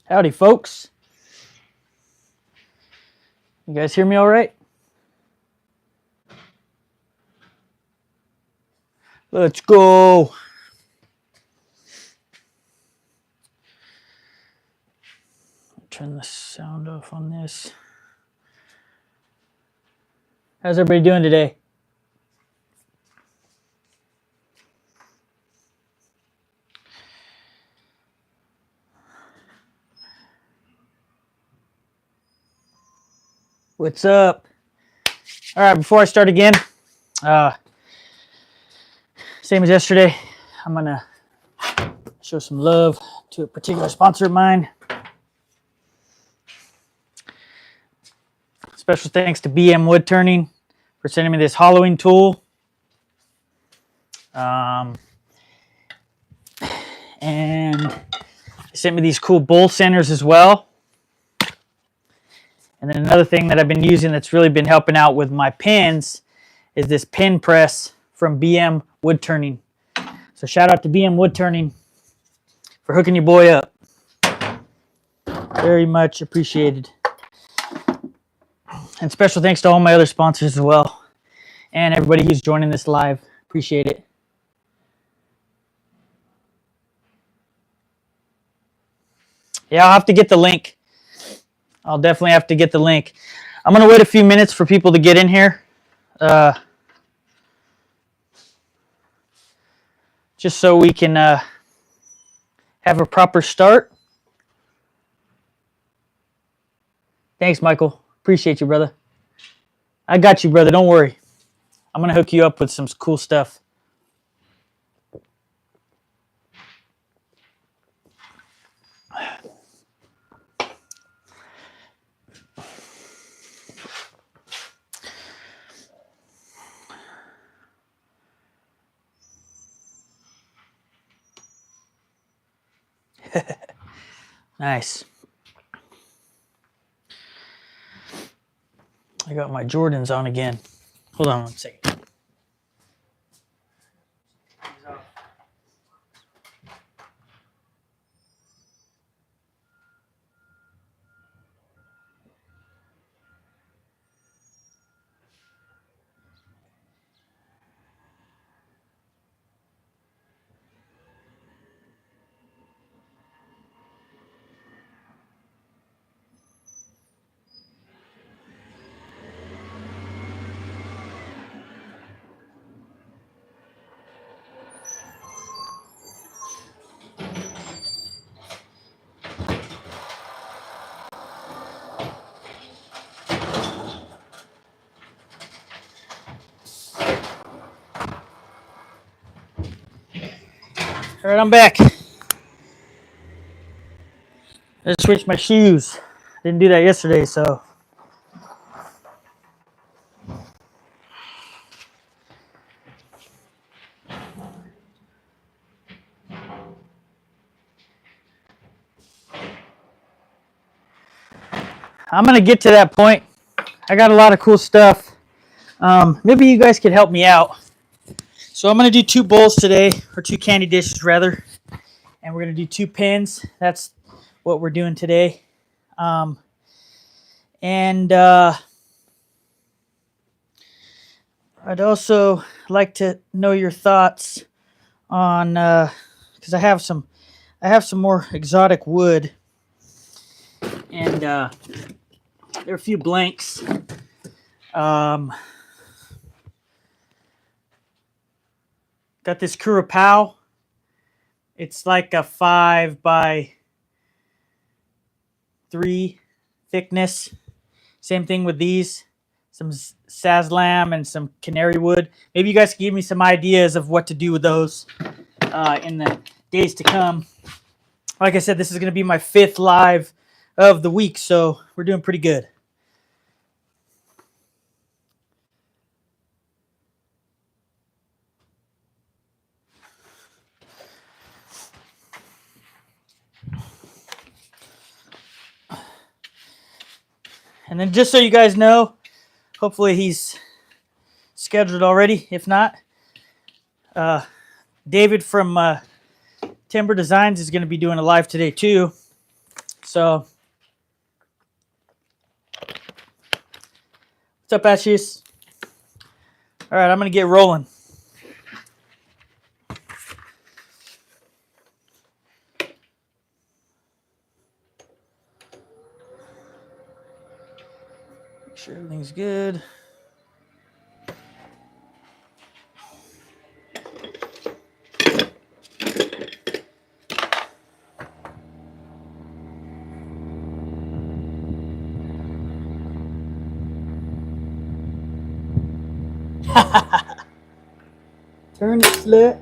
Howdy, folks. You guys hear me all right? Let's go. Turn the sound off on this. How's everybody doing today? What's up? All right, before I start again, same as yesterday, I'm gonna show some love to a particular sponsor of mine. Special thanks to BM Wood Turning for sending me this hollowing tool. And they sent me these cool bowl centers as well. And then another thing that I've been using that's really been helping out with my pins is this pin press from BM Wood Turning. So shout out to BM Wood Turning for hooking your boy up. Very much appreciated. And special thanks to all my other sponsors as well. And everybody who's joining this live. Appreciate it. Yeah, I'll have to get the link. I'll definitely have to get the link. I'm going to wait a few minutes for people to get in here. Just so we can have a proper start. Thanks, Michael. Appreciate you, brother. I got you, brother. Don't worry. I'm going to hook you up with some cool stuff. Nice. I got my Jordans on again. Hold on one second. All right, I'm back. I just switched my shoes. Didn't do that yesterday, so. I'm going to get to that point. I got a lot of cool stuff. Maybe you guys could help me out. So I'm going to do 2 bowls today, or 2 candy dishes rather, and we're going to do 2 pins. That's what we're doing today. I'd also like to know your thoughts on, because I have some more exotic wood, and there are a few blanks. Got this Curacao. It's like a 5 by 3 thickness. Same thing with these. Some Sazlam and some canary wood. Maybe you guys can give me some ideas of what to do with those in the days to come. Like I said, this is going to be my 5th live of the week, so we're doing pretty good. And then just so you guys know, hopefully he's scheduled already. If not, David from Timber Designs is going to be doing a live today too. So, what's up, Ashes? All right, I'm going to get rolling. Make sure everything's good. Turn it, slut.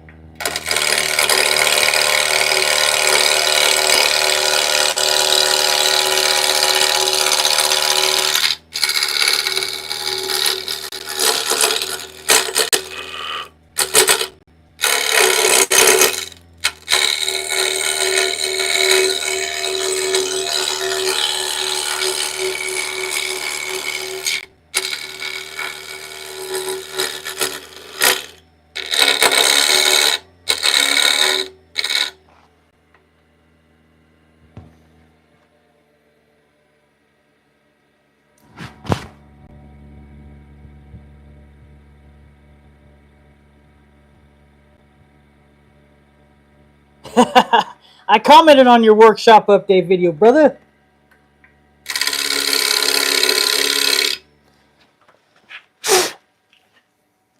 I commented on your workshop update video, brother.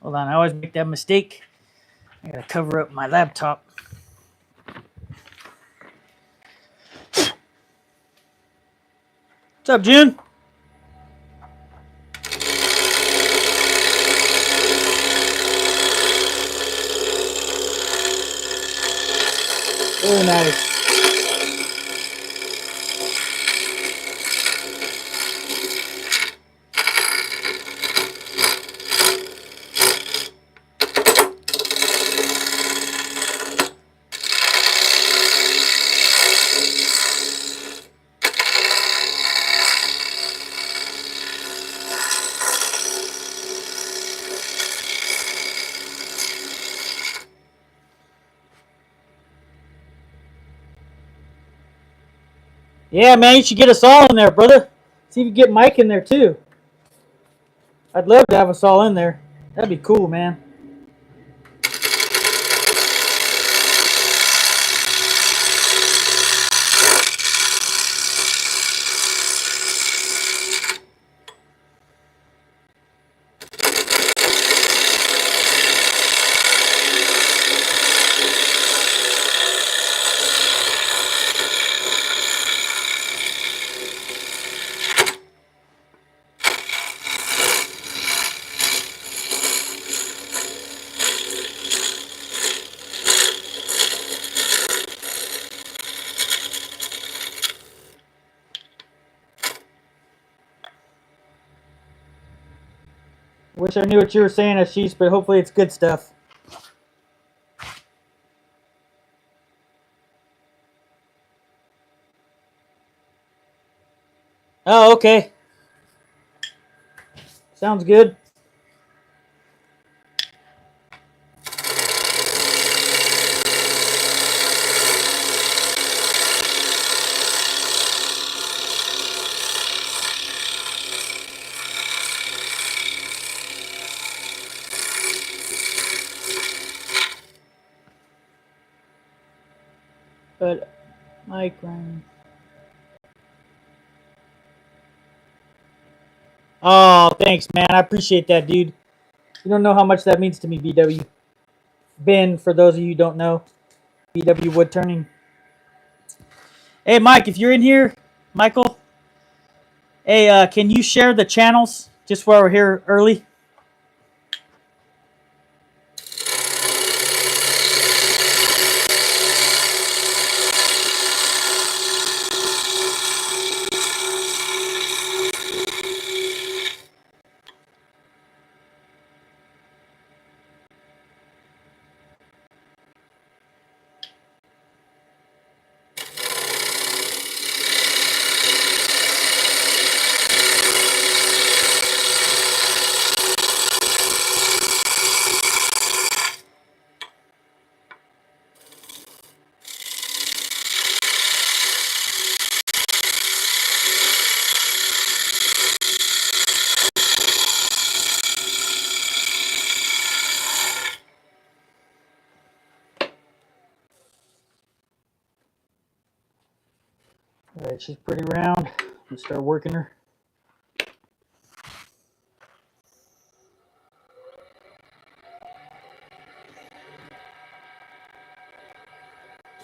Hold on, I always make that mistake. I gotta cover up my laptop. What's up, June? Very nice. Yeah, man, you should get us all in there, brother. See if you get Mike in there, too. I'd love to have us all in there. That'd be cool, man. Wish I knew what you were saying, Ashish, but hopefully it's good stuff. Oh, okay. Sounds good. But Mike Ryan. Oh, thanks, man. I appreciate that, dude. You don't know how much that means to me, BW. Ben, for those of you who don't know, BW Wood Turning. Hey, Mike, if you're in here, Michael, hey, can you share the channels just while we're here early? All right, she's pretty round. Let's start working her.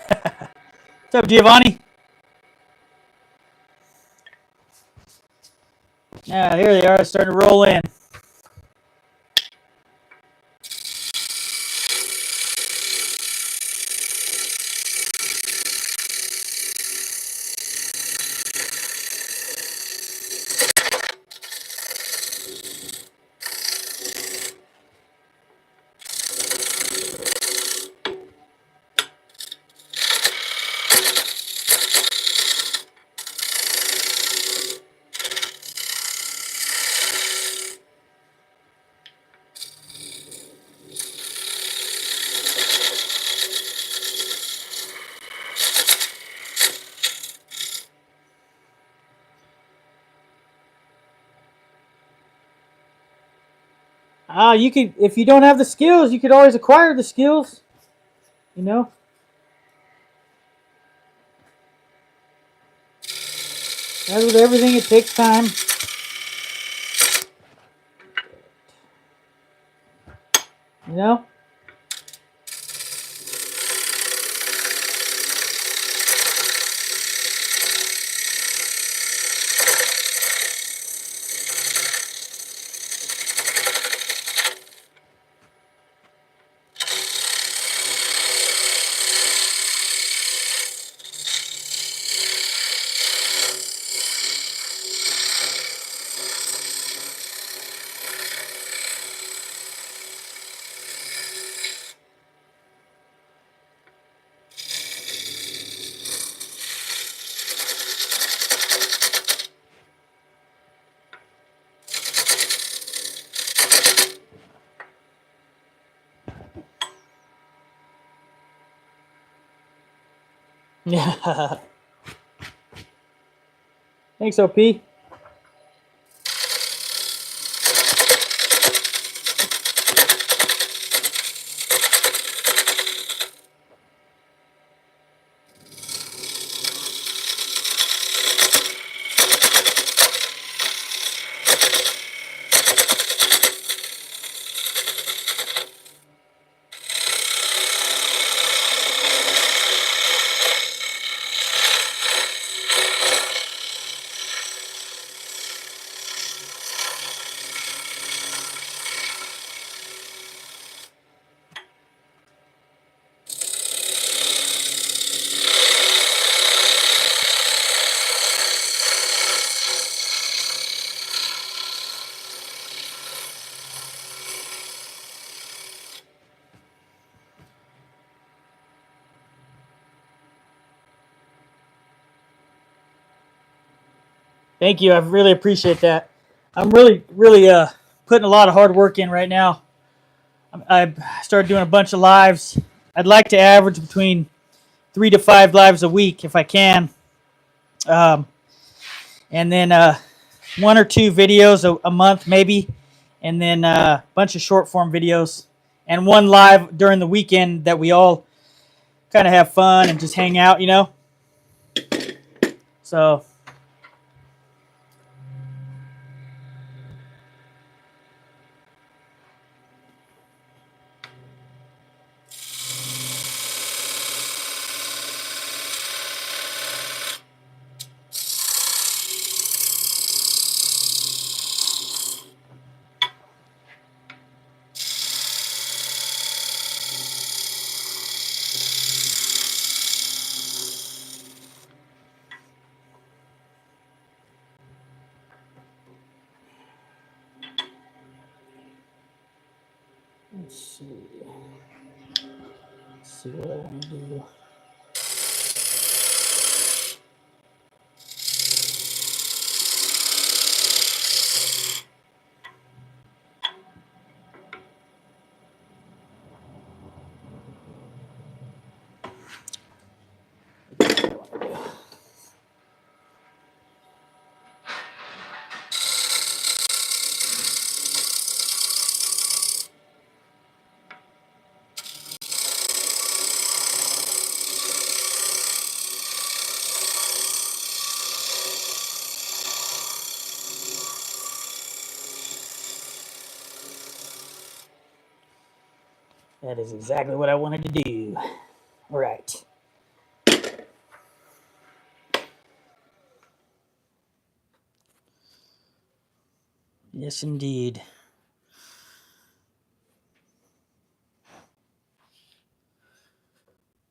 What's up, Giovanni? Yeah, here they are, starting to roll in. You could, if you don't have the skills, you could always acquire the skills. You know. As with everything, it takes time. You know. Yeah. Thanks, OP. Thank you. I really appreciate that. I'm really putting a lot of hard work in right now. I started doing a bunch of lives. I'd like to average between 3 to 5 lives a week if I can. And then 1 or 2 videos a month maybe. And then a bunch of short form videos. And 1 live during the weekend that we all kind of have fun and just hang out, you know? So... Let's see. Let's see what I want to do. That is exactly what I wanted to do. All right. Yes, indeed.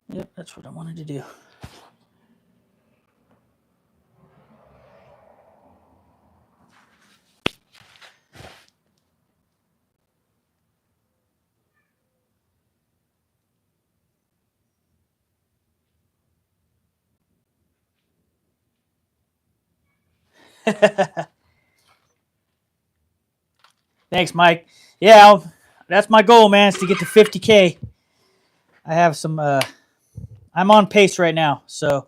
Yep, that's what I wanted to do. Thanks, Mike. Yeah, that's my goal, man, is to get to 50K. I have some, I'm on pace right now. So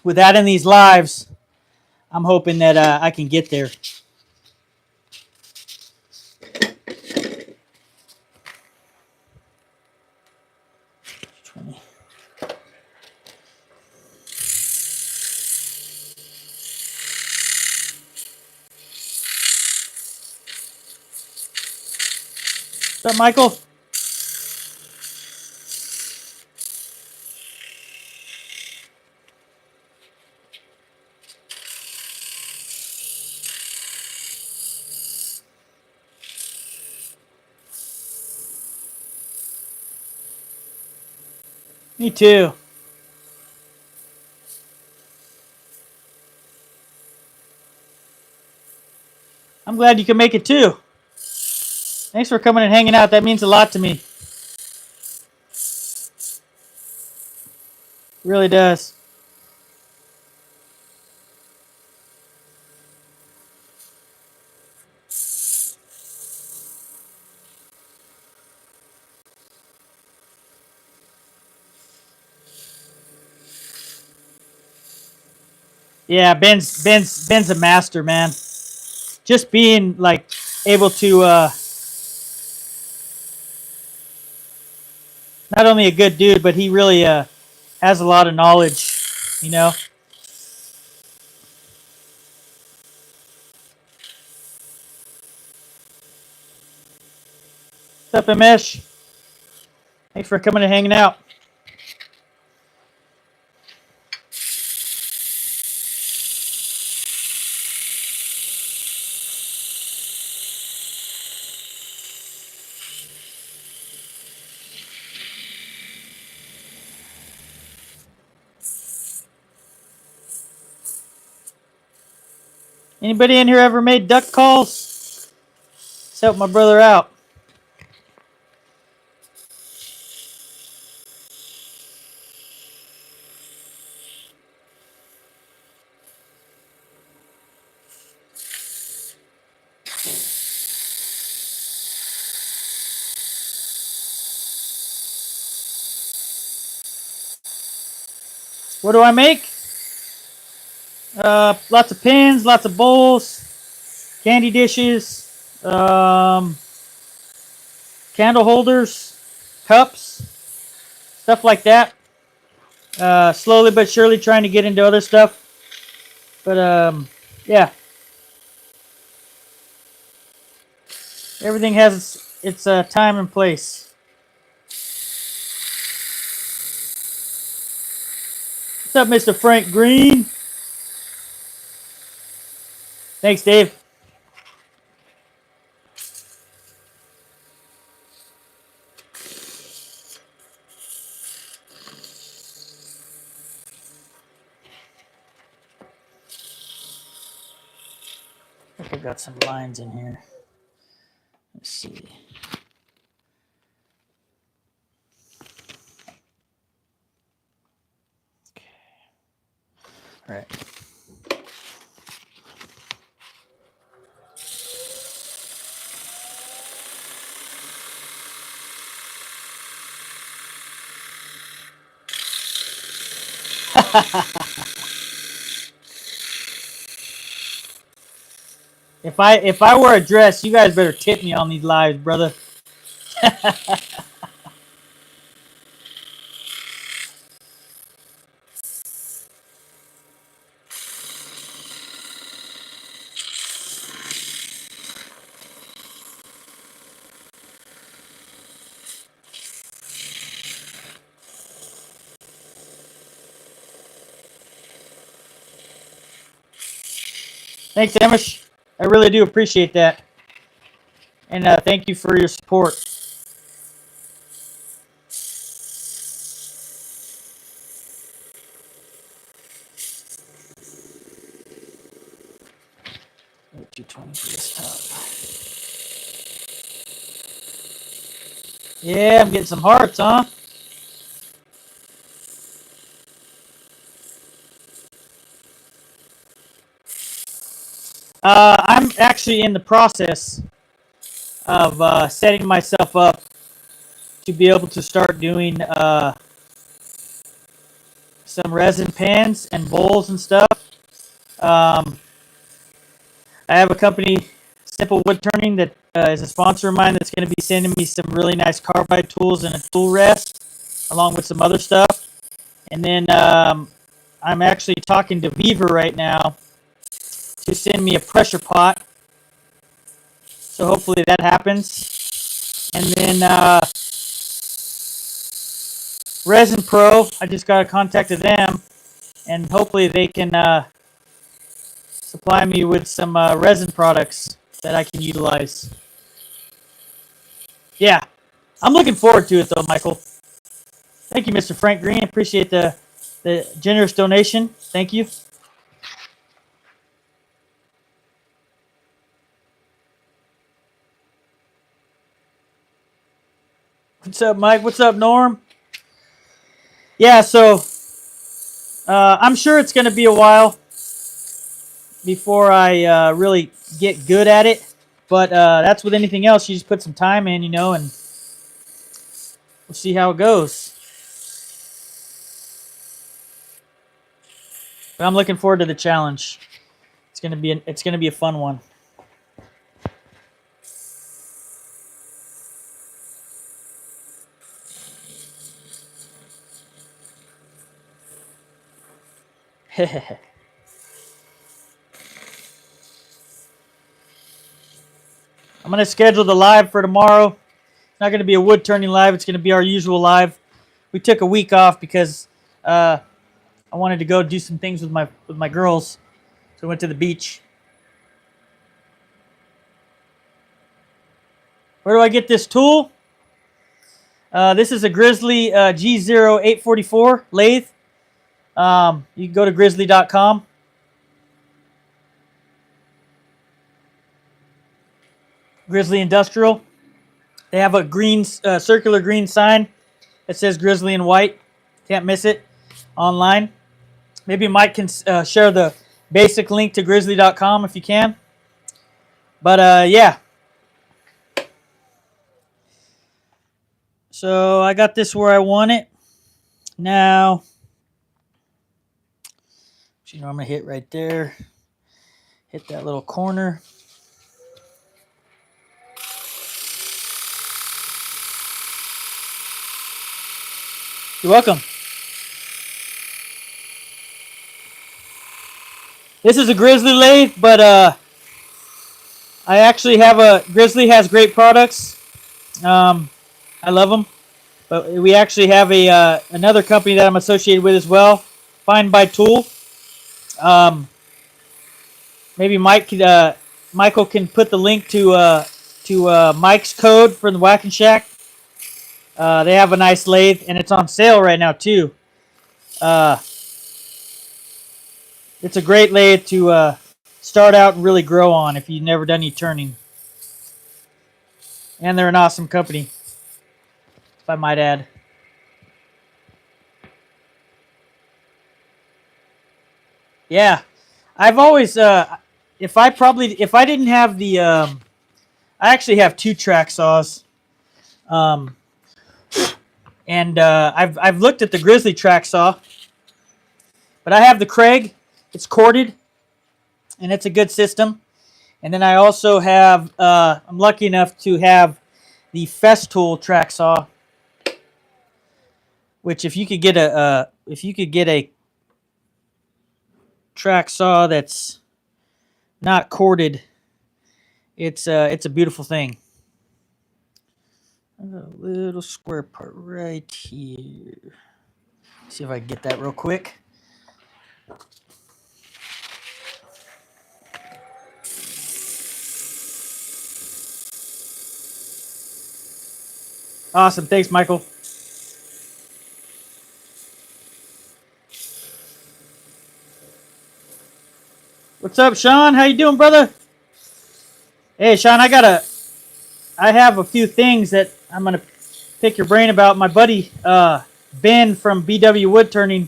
with adding these lives, I'm hoping that I can get there. What's up, Michael? Me too. I'm glad you can make it too. Thanks for coming and hanging out. That means a lot to me. It really does. Yeah, Ben's a master, man. Just being like able to not only a good dude, but he really has a lot of knowledge, you know. What's up, Amish? Thanks for coming and hanging out. Anybody in here ever made duck calls? Let's help my brother out. What do I make? Lots of pins, lots of bowls, candy dishes, candle holders, cups, stuff like that. Slowly but surely trying to get into other stuff. But yeah. Everything has its time and place. What's up, Mr. Frank Green? Thanks, Dave. I think I've got some lines in here. Let's see. Okay. All right. If I wear a dress, you guys better tip me on these lives, brother. Thanks, Amish. I really do appreciate that. And thank you for your support. Yeah, I'm getting some hearts, huh? I'm actually in the process of setting myself up to be able to start doing some resin pans and bowls and stuff. I have a company, Simple Wood Turning, that is a sponsor of mine that's going to be sending me some really nice carbide tools and a tool rest, along with some other stuff. And then I'm actually talking to VEVOR right now to send me a pressure pot. So hopefully that happens. And then Resin Pro, I just got contacted them, and hopefully they can supply me with some resin products that I can utilize. Yeah, I'm looking forward to it though, Michael. Thank you, Mr. Frank Green. Appreciate the generous donation. Thank you. What's up, Mike? What's up, Norm? Yeah, so I'm sure it's going to be a while before I really get good at it. But that's with anything else. You just put some time in, you know, and we'll see how it goes. But I'm looking forward to the challenge. It's gonna be a fun one. I'm gonna schedule the live for tomorrow. It's not gonna be a wood turning live. It's gonna be our usual live. We took a week off because I wanted to go do some things with my girls. So we went to the beach. Where do I get this tool? This is a Grizzly G0844 lathe. You can go to grizzly.com. Grizzly Industrial. They have a green, circular green sign that says Grizzly in white. Can't miss it online. Maybe Mike can share the basic link to grizzly.com if you can. But yeah. So I got this where I want it. Now, you know, I'm going to hit right there. Hit that little corner. You're welcome. This is a Grizzly lathe, but I actually have a Grizzly has great products. I love them, but we actually have a another company that I'm associated with as well, FINDBUYTOOL. Maybe Michael can put the link to Mike's code for the Whack and Shack. They have a nice lathe, and it's on sale right now too. It's a great lathe to start out and really grow on if you've never done any turning. And they're an awesome company, if I might add. Yeah, I've always if I didn't have the I actually have 2 track saws. And I've looked at the Grizzly track saw, but I have the Craig. It's corded, and it's a good system. And then I also have I'm lucky enough to have the FESTOOL track saw, which if you could get a track saw that's not corded, it's a beautiful thing. I've got a little square part right here. See if I can get that real quick. Awesome. Thanks, Michael. What's up, Sean? How you doing, brother? Hey, Sean, I have a few things that I'm gonna pick your brain about. My buddy Ben from BW Woodturning,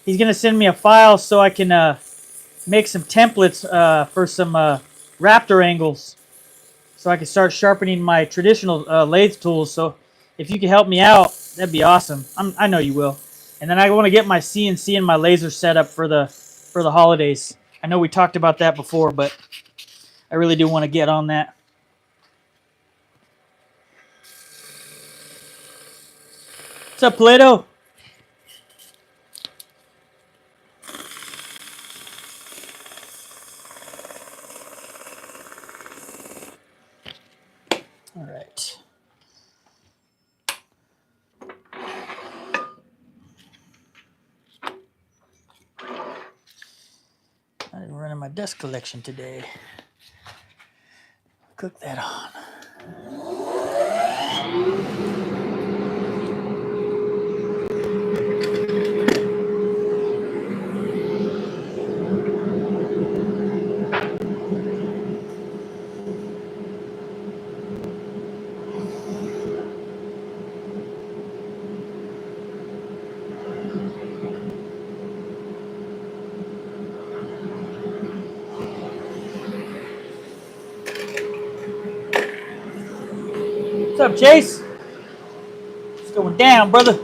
he's gonna send me a file so I can make some templates for some raptor angles, so I can start sharpening my traditional lathe tools. So if you can help me out, that'd be awesome. I know you will. And then I want to get my CNC and my laser set up for the holidays. I know we talked about that before, but I really do want to get on that. What's up, Plato? All right. I'm running my dust collection today. Cook that on. What's up, Chase? It's going down, brother.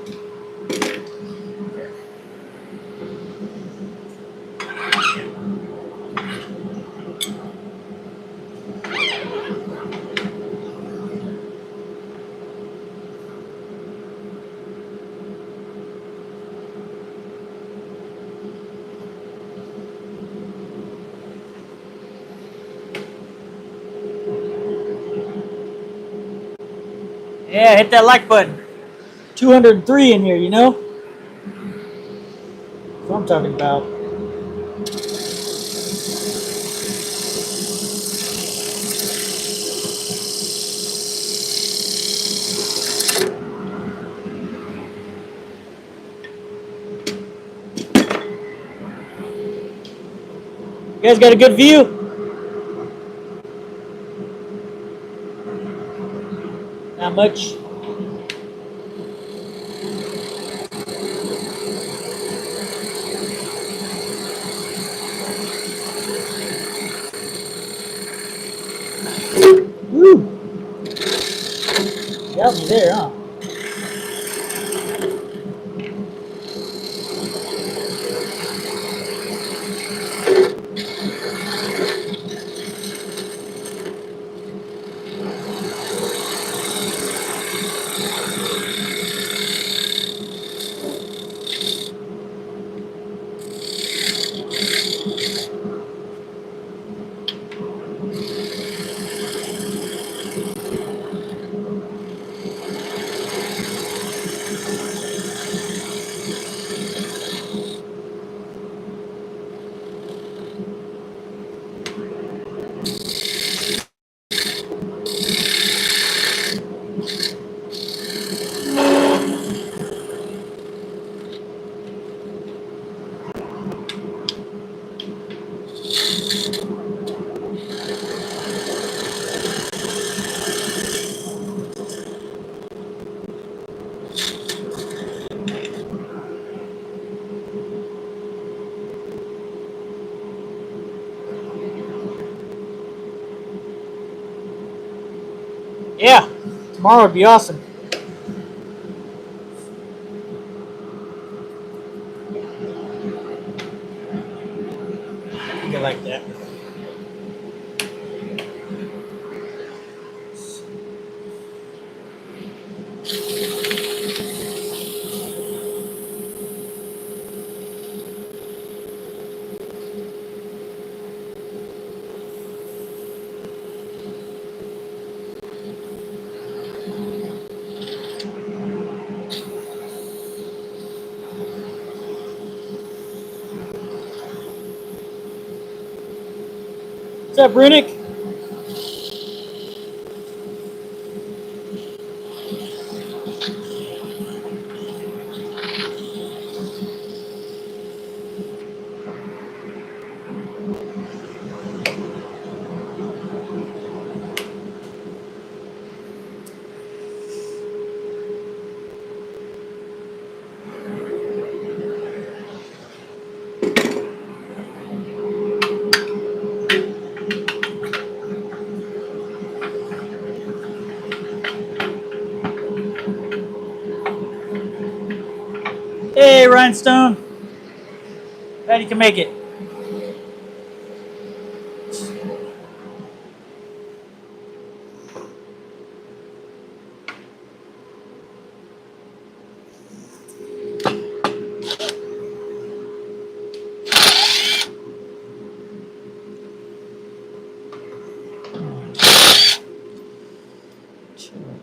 Yeah, hit that like button. 203 in here, you know? That's what I'm talking about. You guys got a good view? Not much. Woo! Got me there, huh? Yeah, tomorrow would be awesome. I think I like that. What's up, Runick? Hey, Rhinestone. Glad you can make it.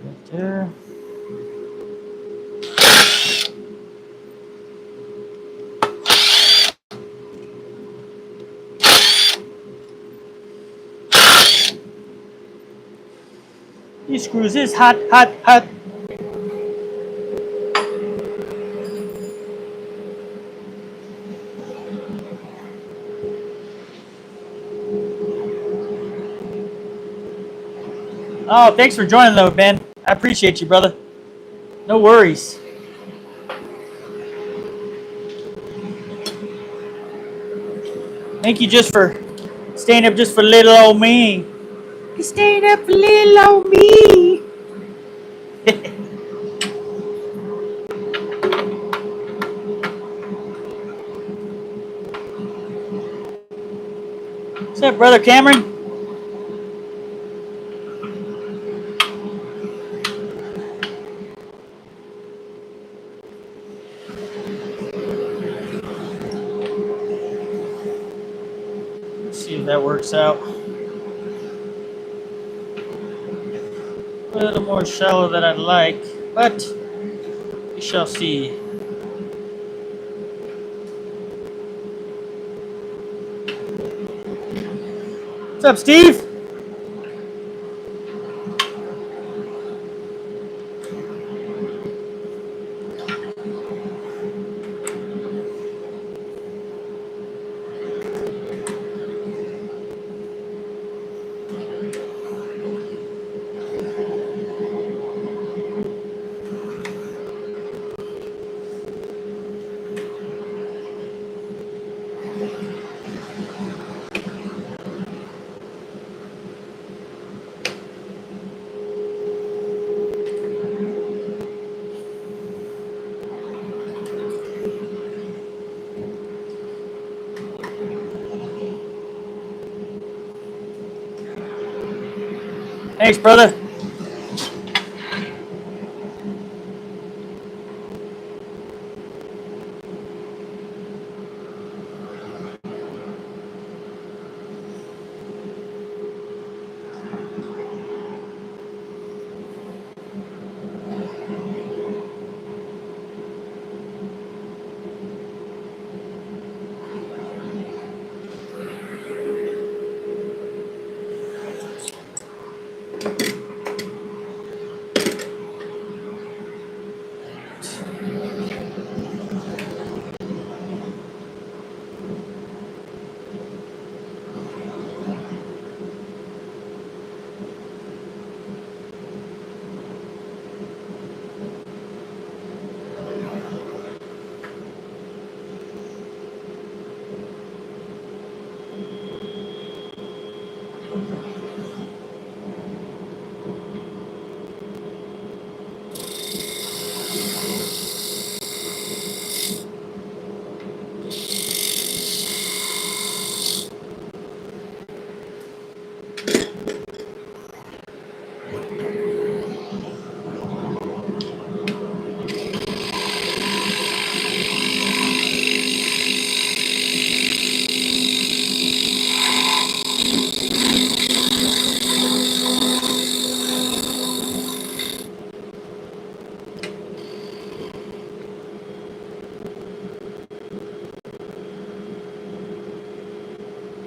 Right there. These screws is hot, hot, hot. Oh, thanks for joining though, Ben. I appreciate you, brother. No worries. Thank you just for staying up just for little old me. You staying up for little old me. What's up, brother Cameron? Let's see if that works out. A little more shallow than I'd like, but we shall see. What's up, Steve? Thanks, brother.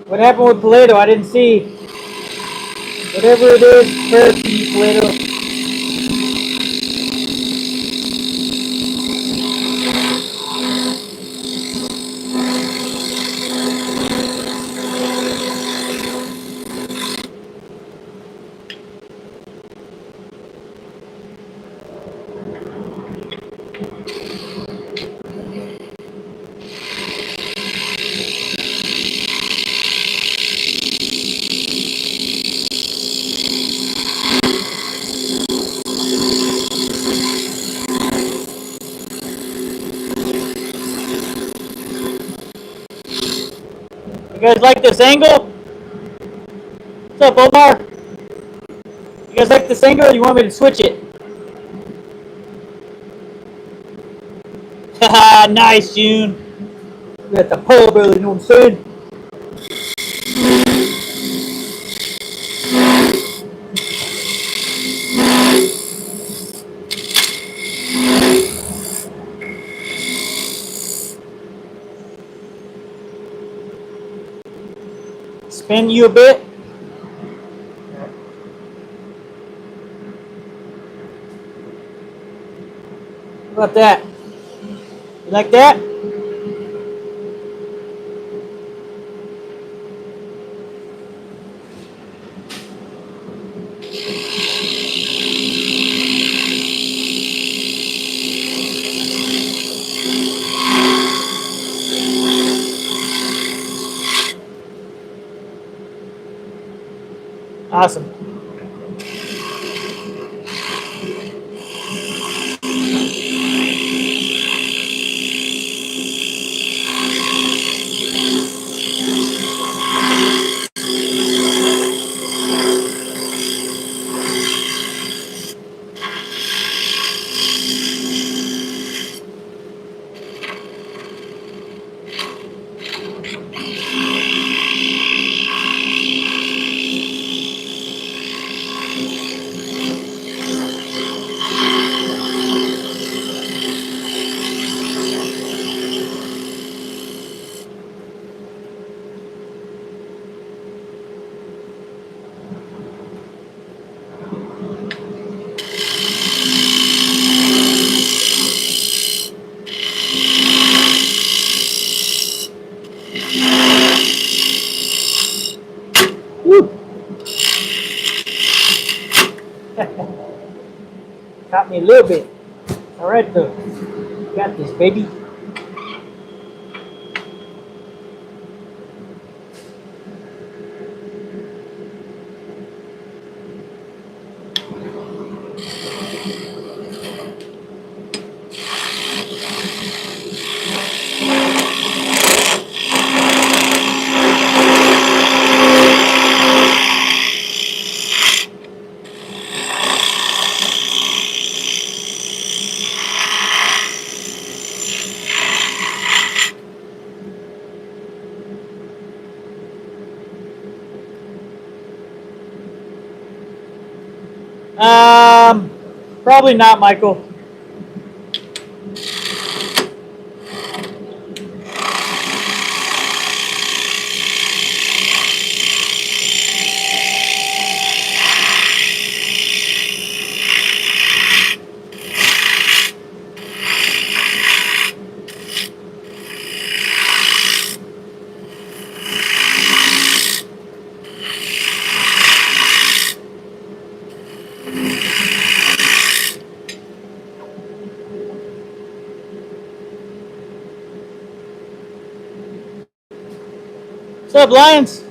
What happened with Plato? I didn't see. Whatever it is, turkey, Plato. You guys like this angle? What's up, Omar? You guys like this angle or you want me to switch it? Haha, nice, June. We're at the pub early, you know what I'm saying? Spin you a bit. How about that? You like that? Awesome. Woo. Caught me a little bit. All right, though. Got this, baby. Probably not, Michael. What's up, Lions?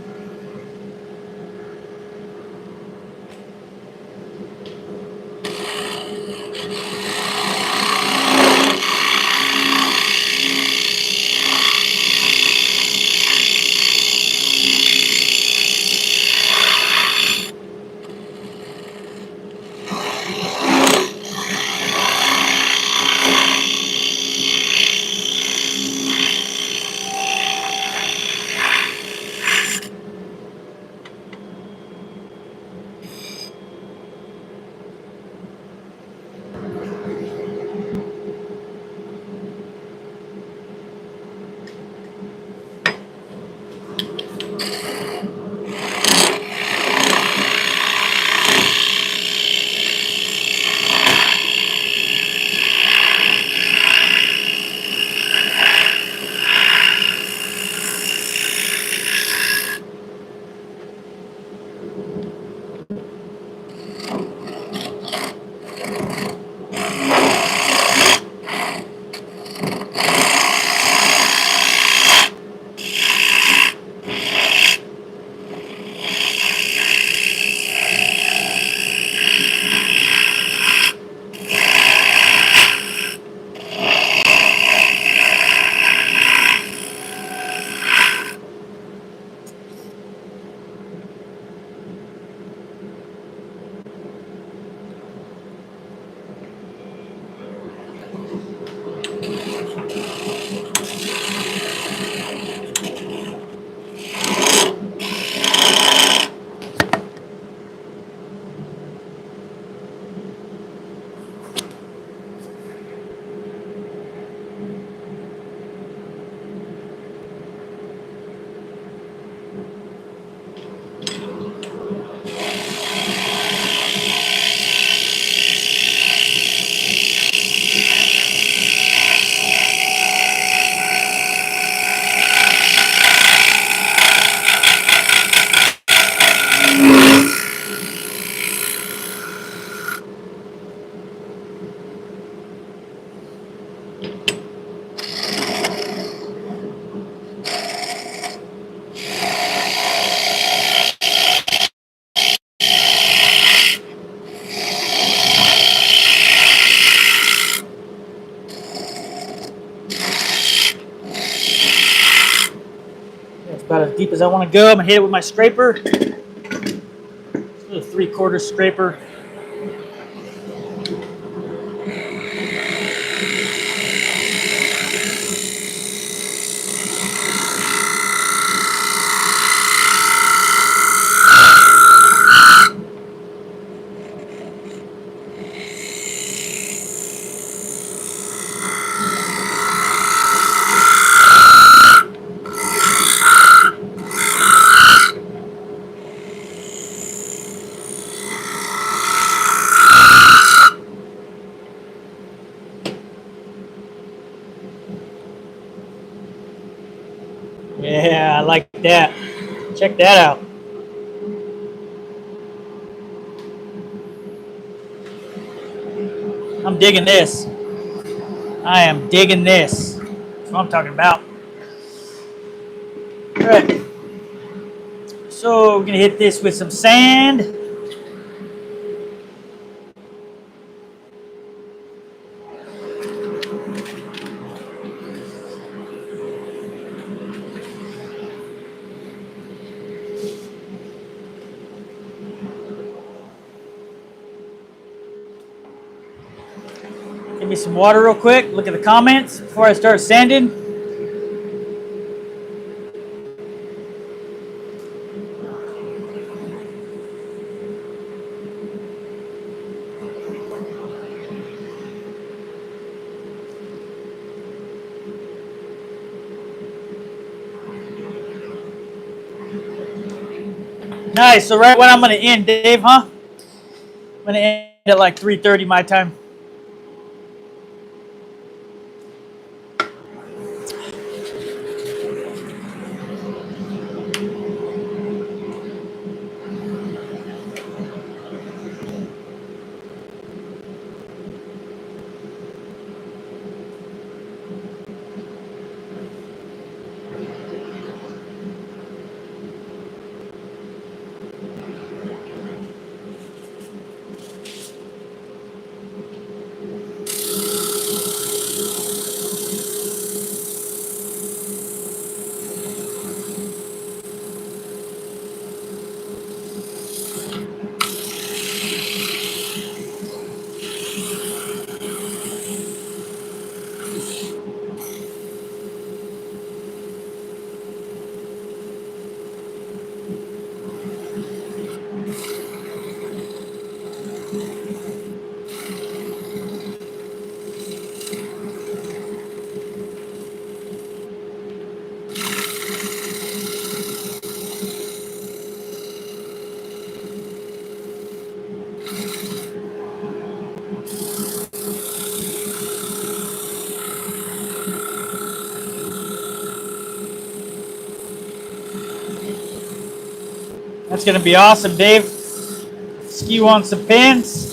about as deep as I want to go. I'm gonna hit it with my scraper. A 3/4 scraper. Yeah, I like that. Check that out. I'm digging this. I am digging this. That's what I'm talking about. All right. So we're gonna hit this with some sand. Give me some water real quick. Look at the comments before I start sanding. Nice. So right when I'm gonna end, Dave, huh? I'm gonna end at like 3:30 my time. That's gonna be awesome, Dave. Skew on some pins.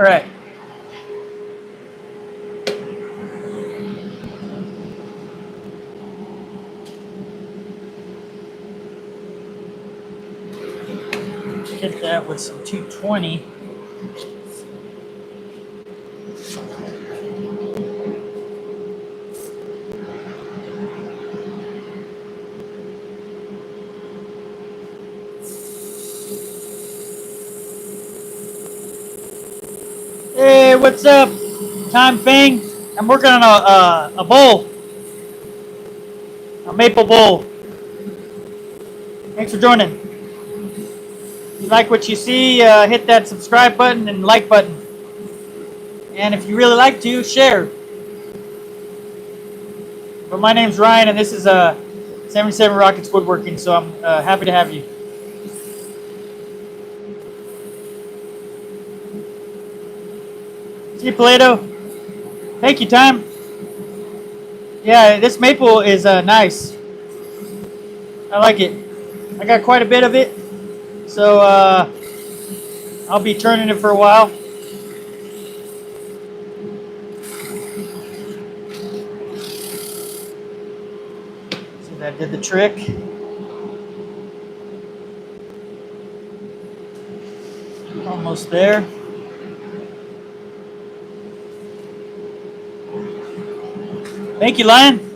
All right. Hit that with some 220. Hey, what's up? Time Fang. I'm working on a bowl. A maple bowl. Thanks for joining. If you like what you see, hit that subscribe button and like button. And if you really like to, share. But my name's Ryan, and this is 77 Rockets Woodworking, so I'm happy to have you. See you, Plato. Thank you, Time. Yeah, this maple is nice. I like it. I got quite a bit of it, so I'll be turning it for a while. So that did the trick. Almost there. Thank you, Lion.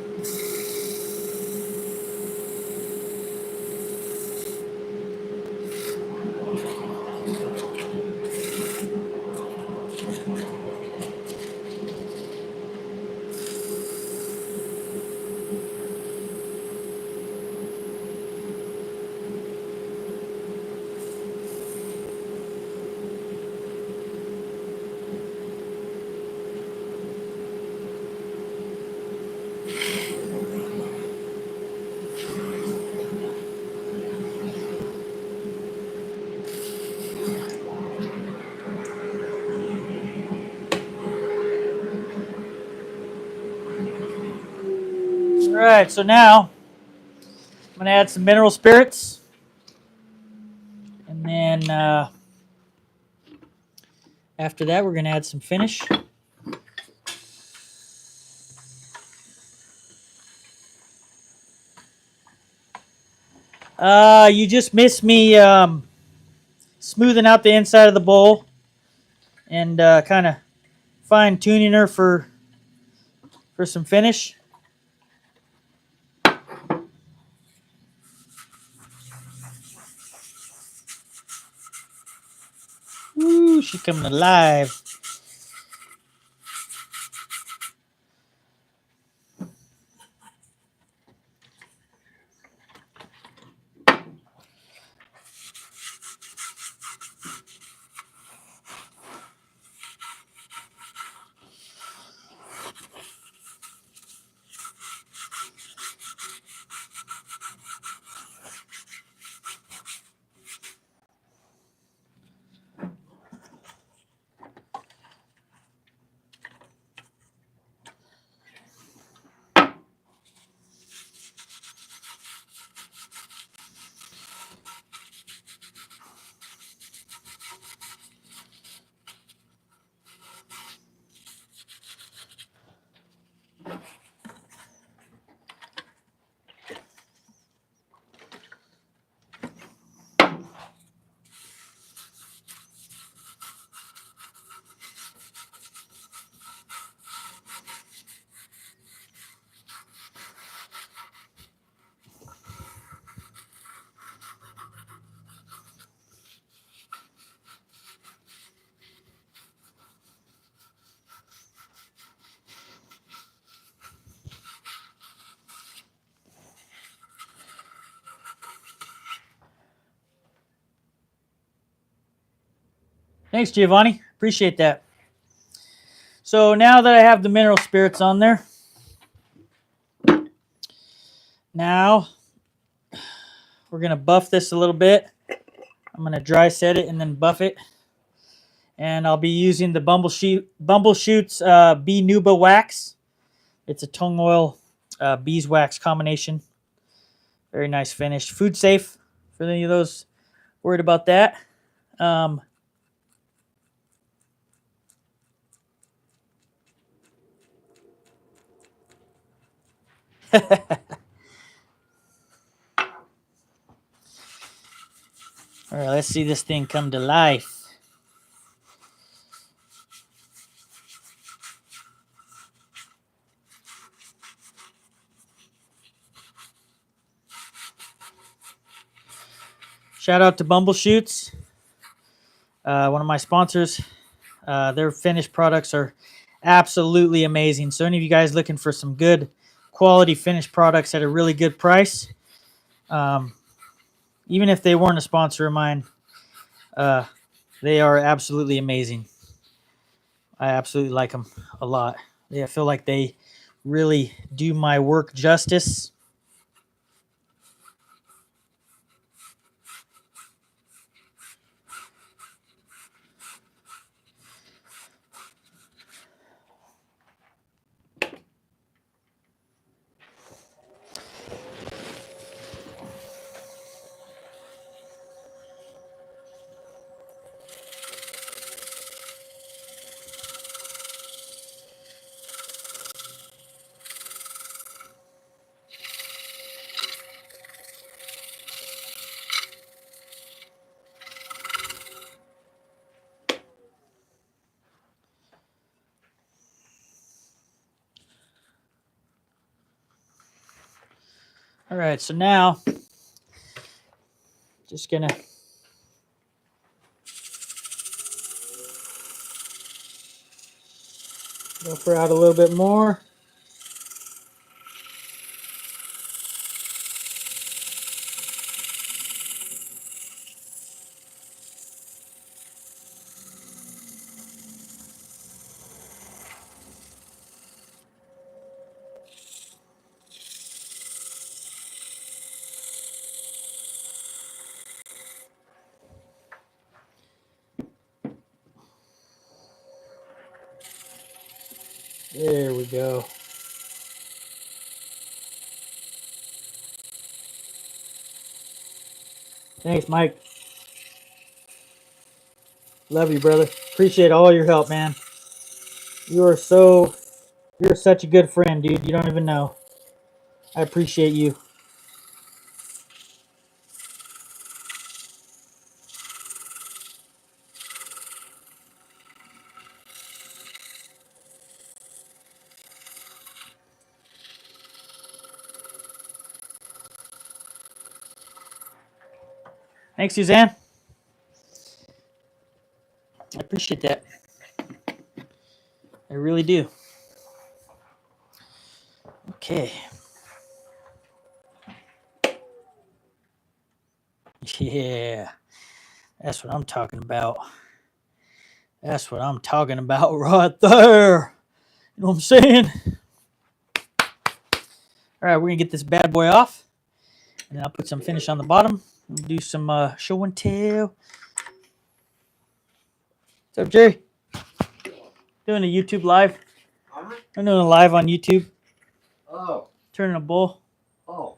All right, so now I'm going to add some mineral spirits. And then after that, we're going to add some finish. You just missed me smoothing out the inside of the bowl and kind of fine-tuning her for some finish. Ooh, she's coming alive. Thanks, Giovanni. Appreciate that. So now that I have the mineral spirits on there, now we're going to buff this a little bit. I'm going to dry set it and then buff it. And I'll be using the Bumblechutes Bee Nuba wax. It's a tung oil beeswax combination. Very nice finish. Food safe for any of those worried about that. All right, let's see this thing come to life. Shout out to BUMBLECHUTES, one of my sponsors. Their finished products are absolutely amazing. So any of you guys looking for some good quality finished products at a really good price, even if they weren't a sponsor of mine, they are absolutely amazing. I absolutely like them a lot. I feel like they really do my work justice. All right, so now just gonna go for out a little bit more. There we go. Thanks, Mike. Love you, brother. Appreciate all your help, man. You're such a good friend, dude. You don't even know. I appreciate you. Thanks, Suzanne. I appreciate that. I really do. Okay. Yeah. That's what I'm talking about. That's what I'm talking about right there. You know what I'm saying? All right, we're going to get this bad boy off. And I'll put some finish on the bottom. We'll do some show and tell. What's up, Jerry? Doing a YouTube live. I'm doing a live on YouTube. Oh. Turning a bull. Oh,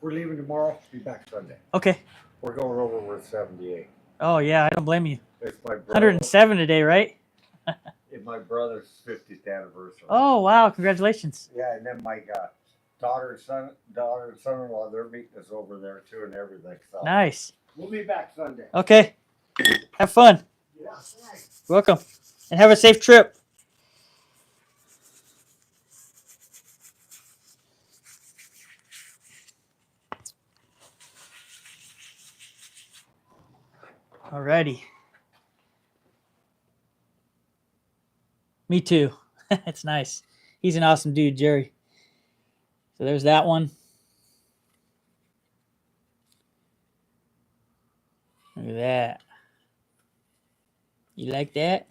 we're leaving tomorrow. Be back Sunday. Okay. We're going over with 78. Oh, yeah, I don't blame you. It's my brother. 107 today, right? It's my brother's 50th anniversary. Oh, wow. Congratulations. Yeah, and then my daughter and son-in-law, they're meeting us over there too and everything. So Nice. we'll be back Sunday. Okay. Have fun. Yeah, thanks. Welcome. And have a safe trip. Alrighty. Me too. It's nice. He's an awesome dude, Jerry. So there's that one. Look at that. You like that?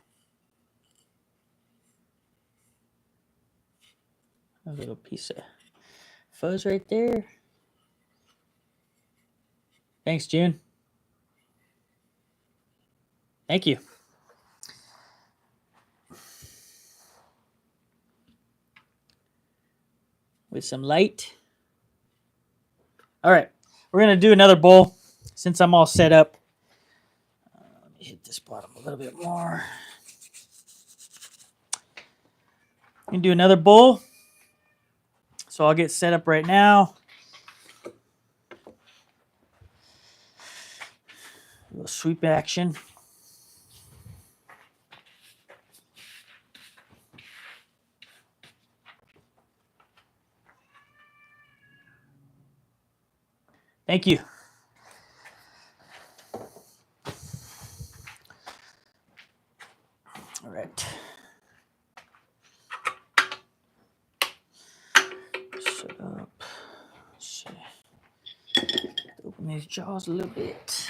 A little piece of fuzz right there. Thanks, June. Thank you. With some light. All right. We're going to do another bowl since I'm all set up. Let me hit this bottom a little bit more. We can do another bowl. So I'll get set up right now. A little sweep action. Thank you. All right. Set up. Let's see. Open these jaws a little bit.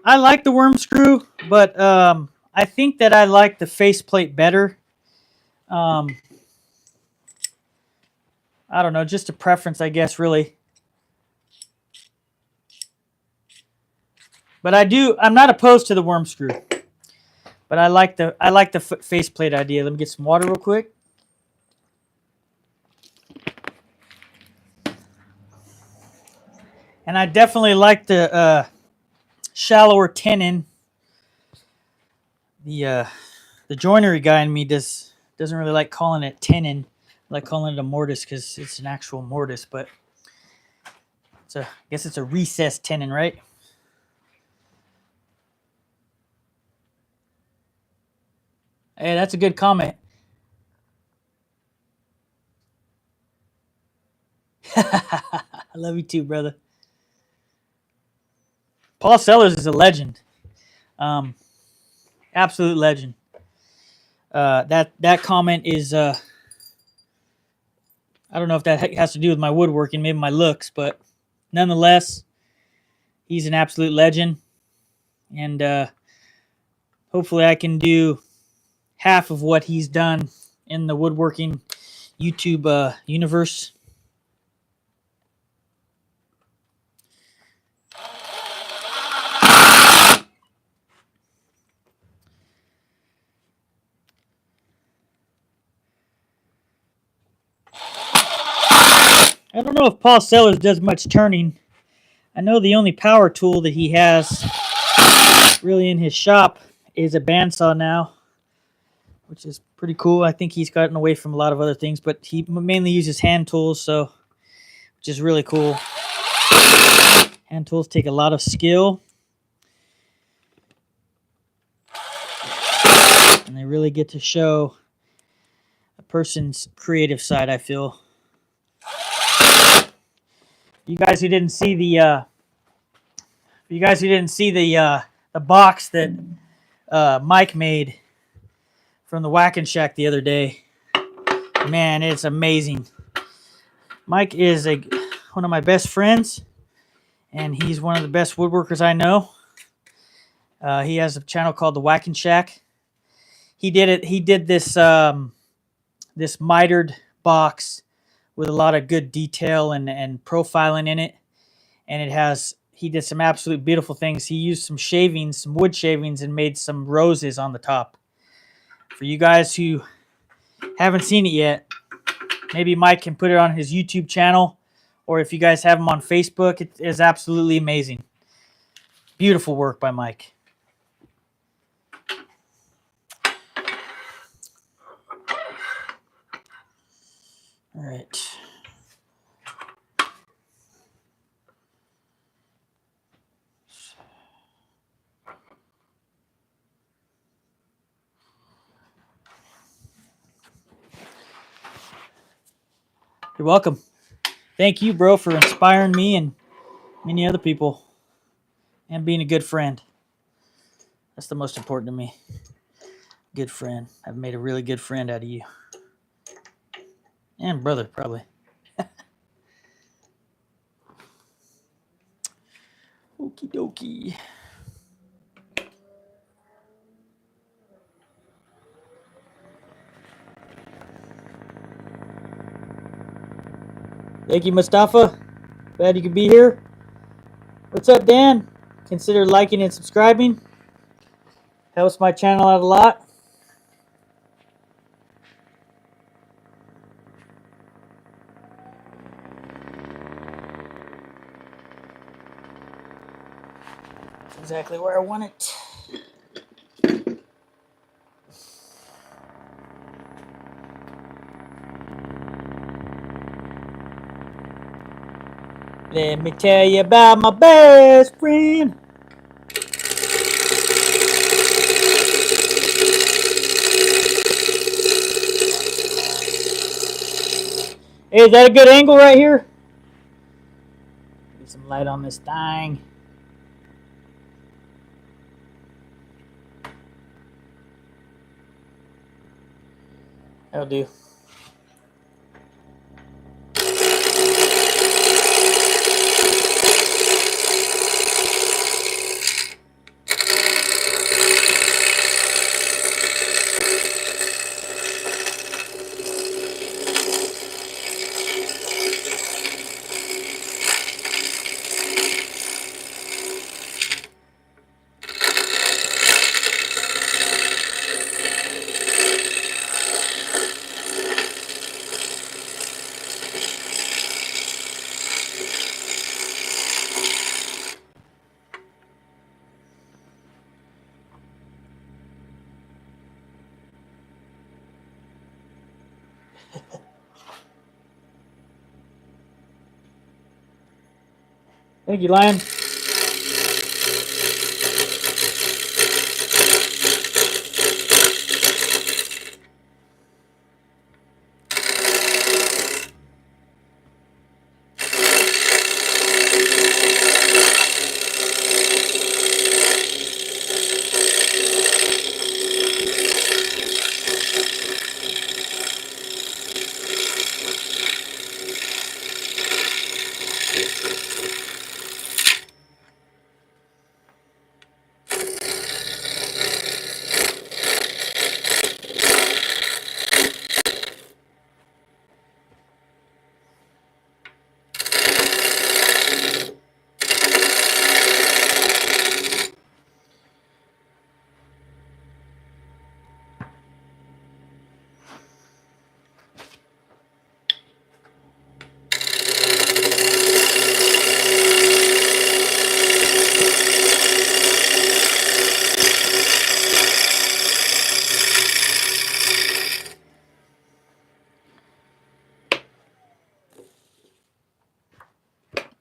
I like the worm screw, but I think that I like the faceplate better. I don't know, just a preference, I guess, really. But I'm not opposed to the worm screw. But I like the faceplate idea. Let me get some water real quick. And I definitely like the shallower tenon. The joinery guy in me doesn't really like calling it tenon. I like calling it a mortise because it's an actual mortise, but I guess it's a recessed tenon, right? Hey, that's a good comment. I love you too, brother. Paul Sellers is a legend. Absolute legend. That comment is I don't know if that has to do with my woodworking, maybe my looks, but nonetheless, he's an absolute legend, and hopefully I can do half of what he's done in the woodworking YouTube universe. I don't know if Paul Sellers does much turning. I know the only power tool that he has really in his shop is a bandsaw now, which is pretty cool. I think he's gotten away from a lot of other things, but he mainly uses hand tools, which is really cool. Hand tools take a lot of skill, and they really get to show a person's creative side, I feel. You guys who didn't see the box that Mike made from the Whackin' Shack the other day, man, it's amazing. Mike is one of my best friends, and he's one of the best woodworkers I know. He has a channel called the Whackin' Shack. He did this this mitered box with a lot of good detail and profiling in it, and he did some absolute beautiful things. He used some wood shavings, and made some roses on the top. For you guys who haven't seen it yet, maybe Mike can put it on his YouTube channel, or if you guys have him on Facebook, it is absolutely amazing. Beautiful work by Mike. All right. You're welcome. Thank you, bro, for inspiring me and many other people, and being a good friend. That's the most important to me. Good friend. I've made a really good friend out of you. And brother, probably. Okie dokie. Thank you, Mustafa. Glad you could be here. What's up, Dan? Consider liking and subscribing. Helps my channel out a lot. That's exactly where I want it. Let me tell you about my best friend. Hey, is that a good angle right here? Get some light on this thing. That'll do. Thank you, Lion.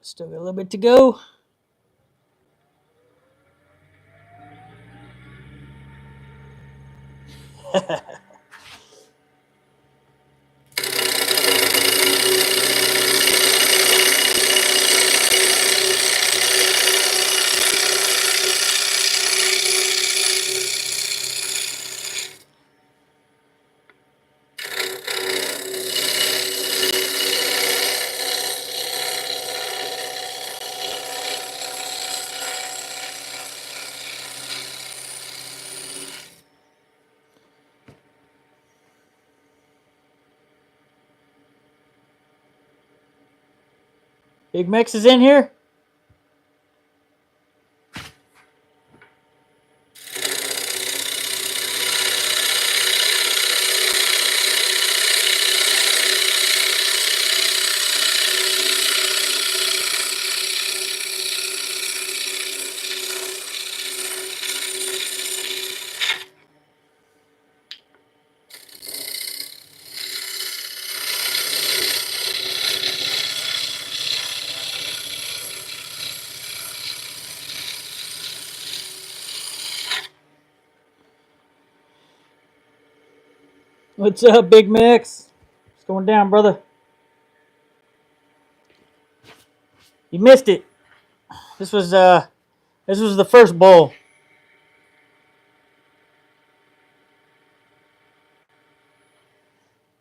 Still got a little bit to go. Big Mex is in here. What's up, Big Mex? What's going down, brother? You missed it. This was the first bowl.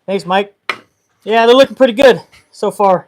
Thanks, Mike. Yeah, they're looking pretty good so far.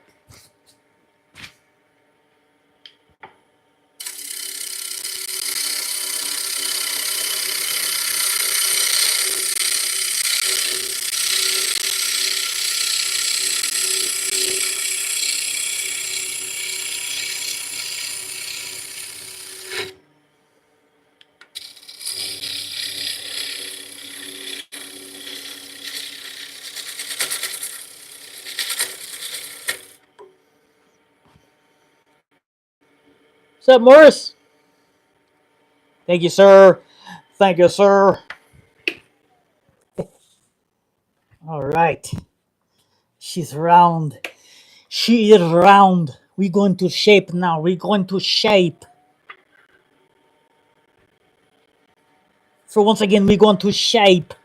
What's up, Morris? Thank you, sir. Thank you, sir. All right. She's round. She is round. We're going to shape now. We're going to shape. So once again, we're going to shape.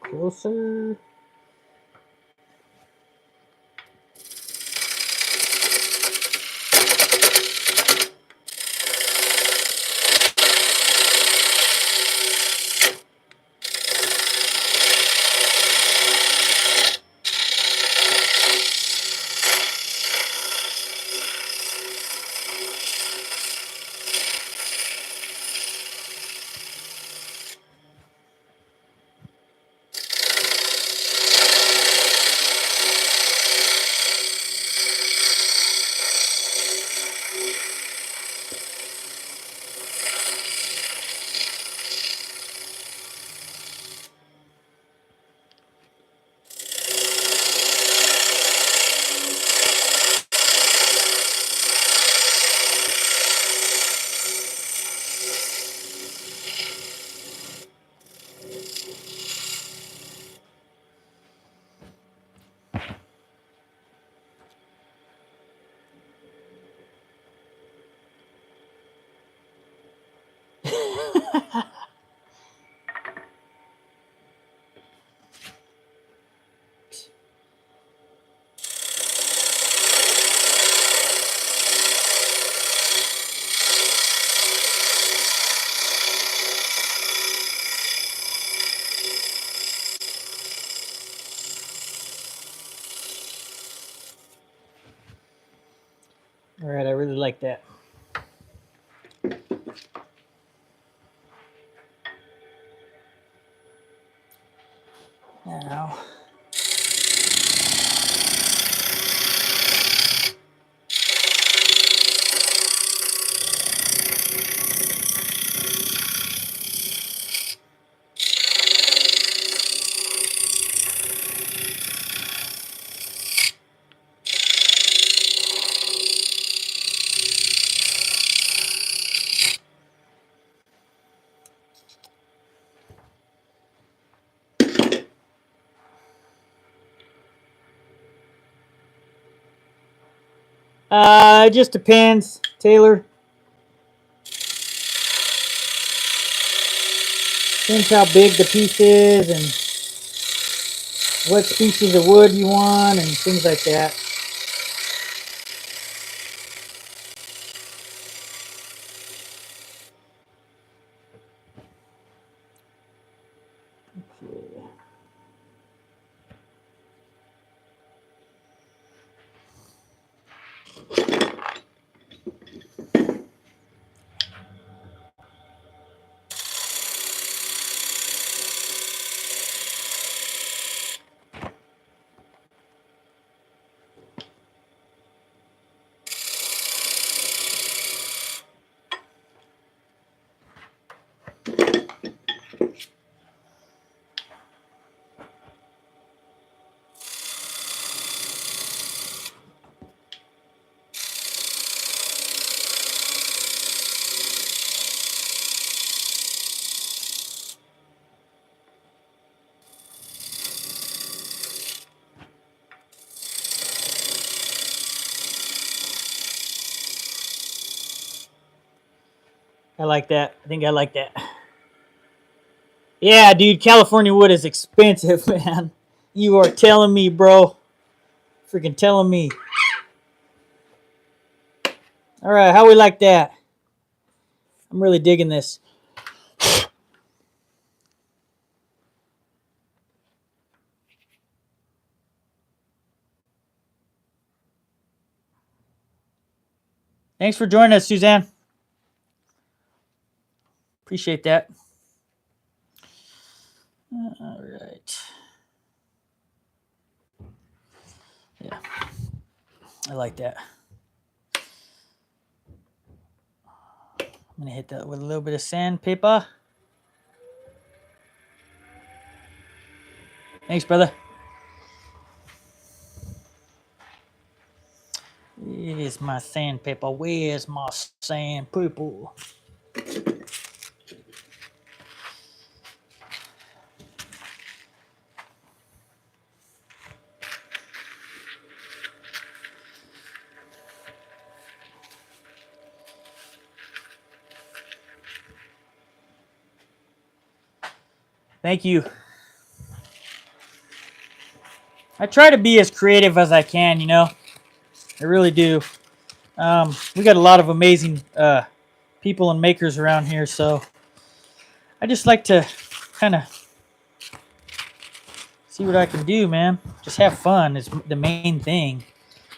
Closer. All right, I really like that. Now, it just depends, Taylor. Depends how big the piece is and what species of wood you want and things like that. Okay. I like that. I think I like that. Yeah, dude, California wood is expensive, man. You are telling me, bro. Freaking telling me. All right, how we like that? I'm really digging this. Thanks for joining us, Suzanne. Appreciate that. All right. Yeah, I like that. I'm gonna hit that with a little bit of sandpaper. Thanks, brother. Where's my sandpaper? Where's my sandpaper? Thank you. I try to be as creative as I can, you know. I really do. We got a lot of amazing people and makers around here, so I just like to kind of see what I can do, man. Just have fun is the main thing.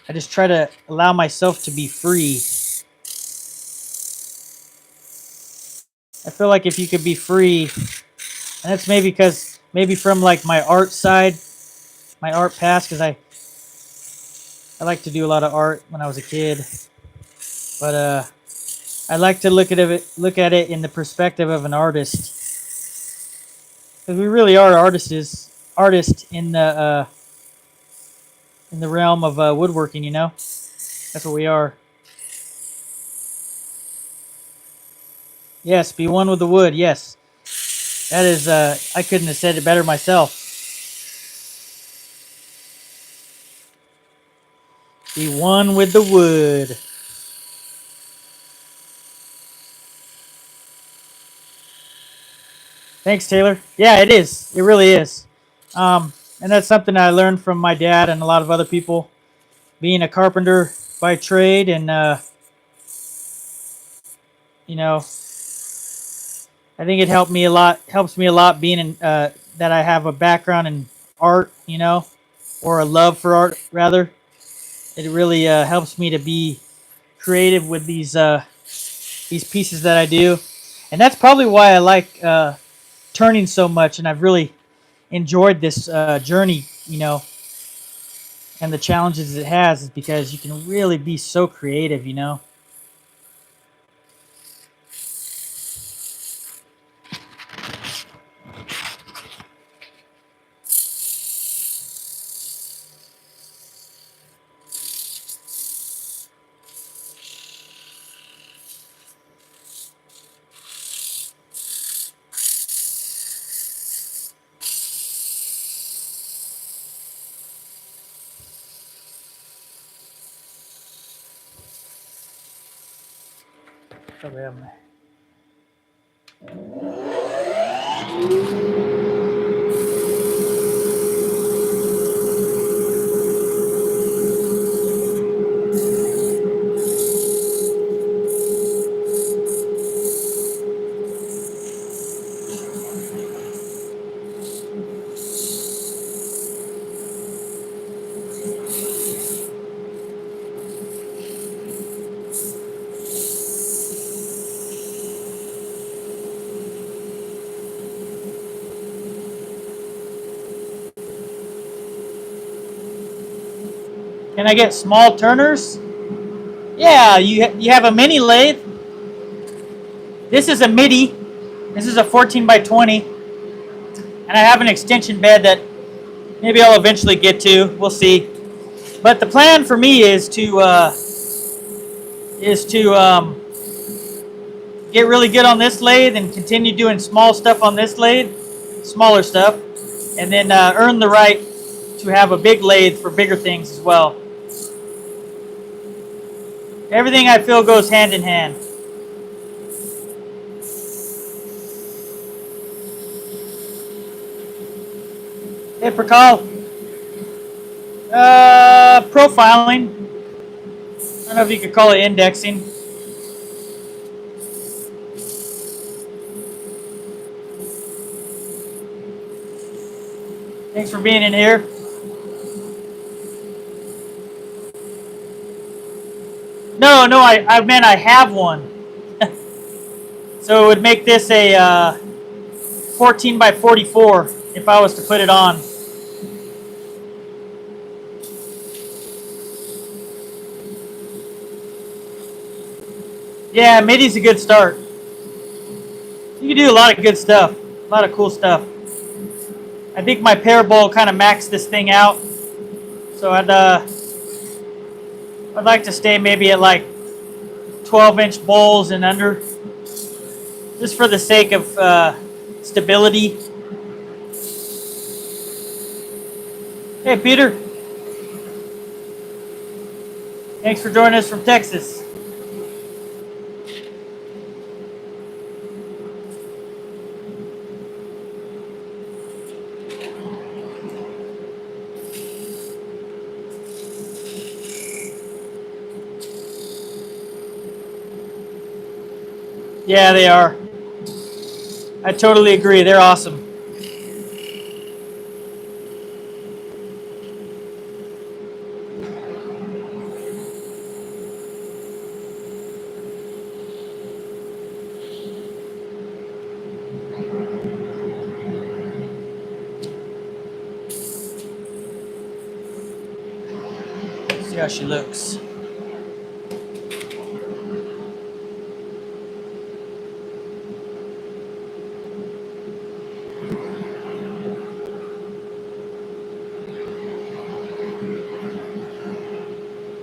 I just try to allow myself to be free. I feel like if you could be free, and that's maybe because maybe from like my art side, my art past, because I like to do a lot of art when I was a kid, but I like to look at it in the perspective of an artist, because we really are artists in the realm of woodworking. You know, that's what we are. Yes, be one with the wood. Yes, that is. I couldn't have said it better myself. Be one with the wood. Thanks, Taylor. Yeah, it is. It really is. And that's something I learned from my dad and a lot of other people. Being a carpenter by trade, and you know, I think it helped me a lot. Helps me a lot being in that I have a background in art, you know, or a love for art rather. It really helps me to be creative with these pieces that I do, and that's probably why I like turning so much. And I've really enjoyed this journey, you know, and the challenges it has, is because you can really be so creative, you know. Probably have my Can I get small turners? Yeah, you have a mini lathe. This is a MIDI. This is a 14 by 20, and I have an extension bed that maybe I'll eventually get to. We'll see. But the plan for me is to get really good on this lathe and continue doing small stuff on this lathe, smaller stuff, and then earn the right to have a big lathe for bigger things as well. Everything I feel goes hand in hand. Hey, Prakal. Profiling. I don't know if you could call it indexing. Thanks for being in here. No, I meant I have one. So it would make this a 14 by 44. if I was to put it on. Yeah, MIDI's a good start. You can do a lot of good stuff, a lot of cool stuff. I think my parabol kind of maxed this thing out, so I'd like to stay maybe at like 12-inch bowls and under, just for the sake of stability. Hey, Peter. Thanks for joining us from Texas. Yeah, they are. I totally agree. They're awesome. See how she looks.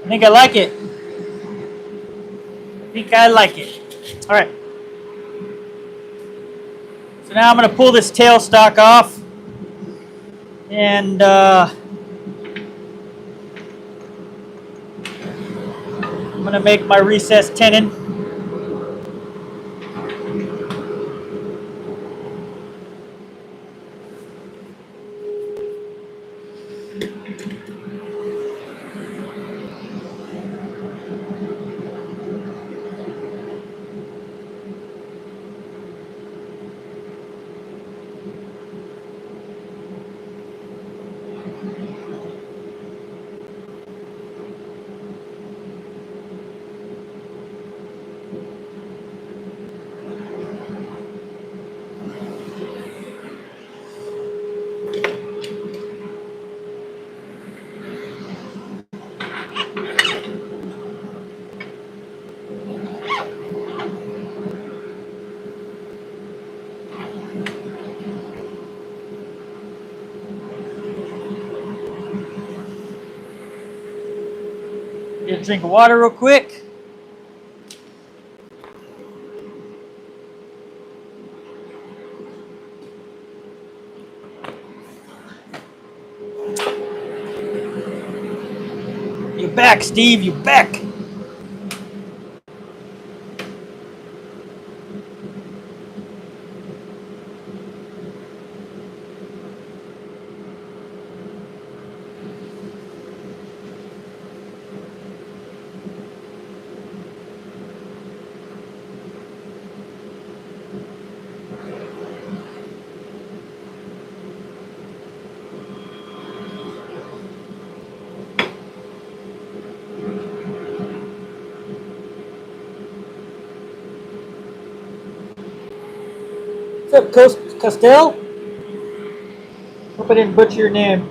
I think I like it. I think I like it. All right. So now I'm going to pull this tailstock off. And I'm going to make my recessed tenon. Get a drink of water real quick. You're back, Steve. You're back. What's up, Costell? Hope I didn't butcher your name.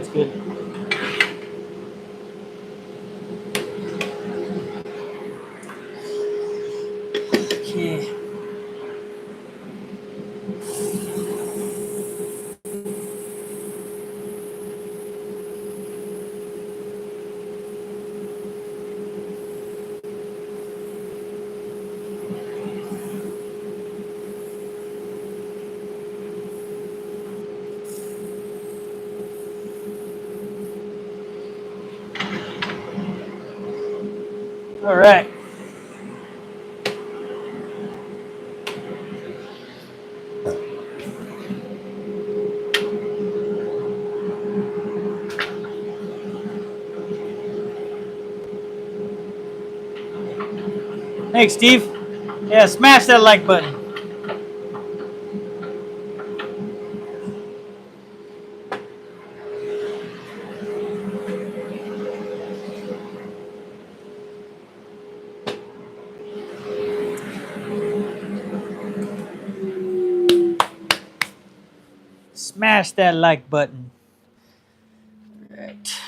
that's good. Okay. All right. Thanks, Steve. Yeah, smash that like button. Smash that like button. All right.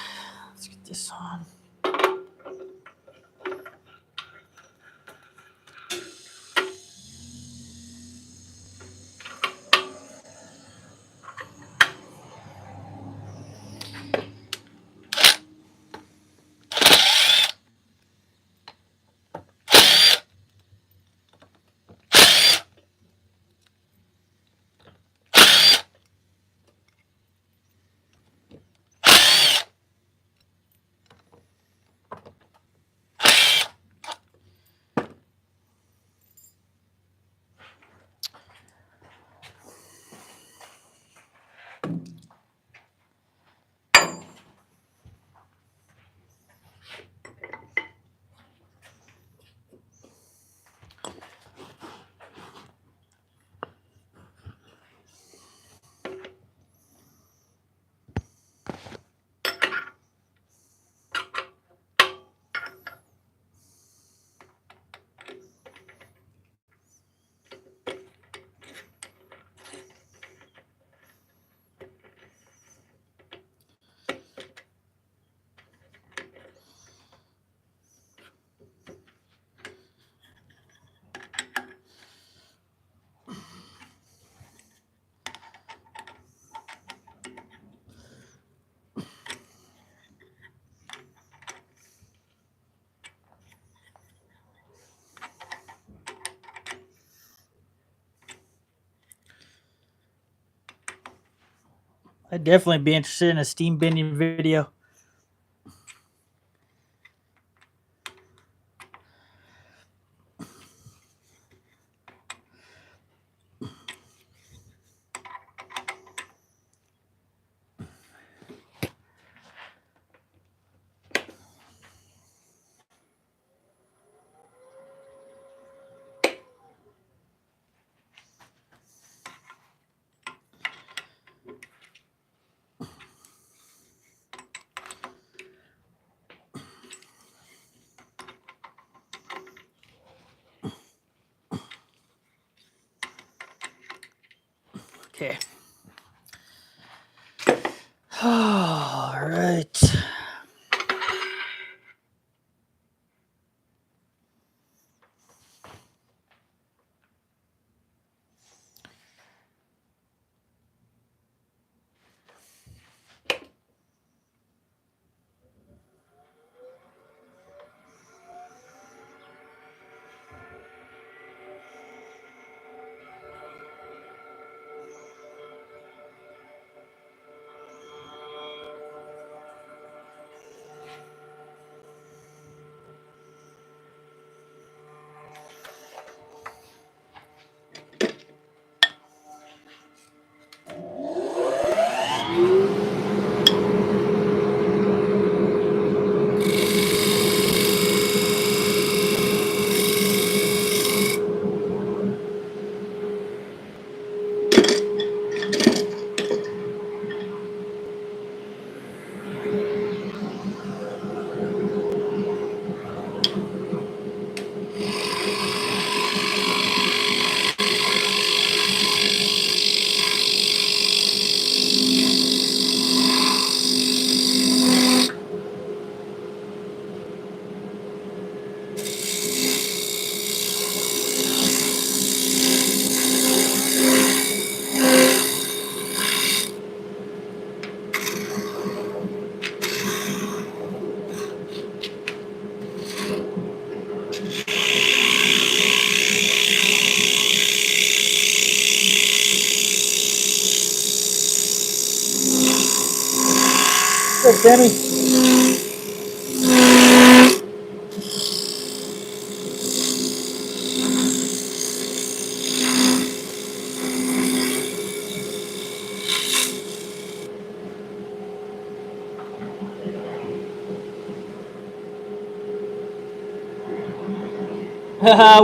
Let's get this on. I'd definitely be interested in a steam bending video. Okay. All right. Sammy?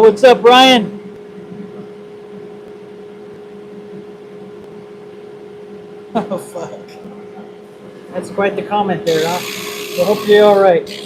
What's up, Brian? Oh, fuck. That's quite the comment there, huh? I hope you're all right.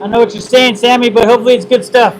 I know what you're saying, Sammy, but hopefully it's good stuff.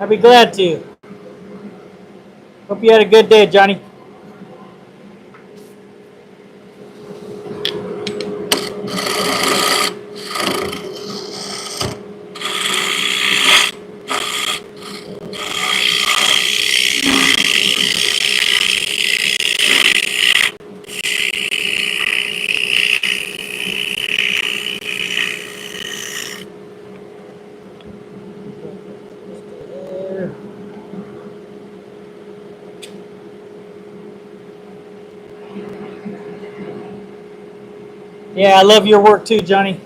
I'd be glad to. Hope you had a good day, Johnny. Yeah, I love your work too, Johnny.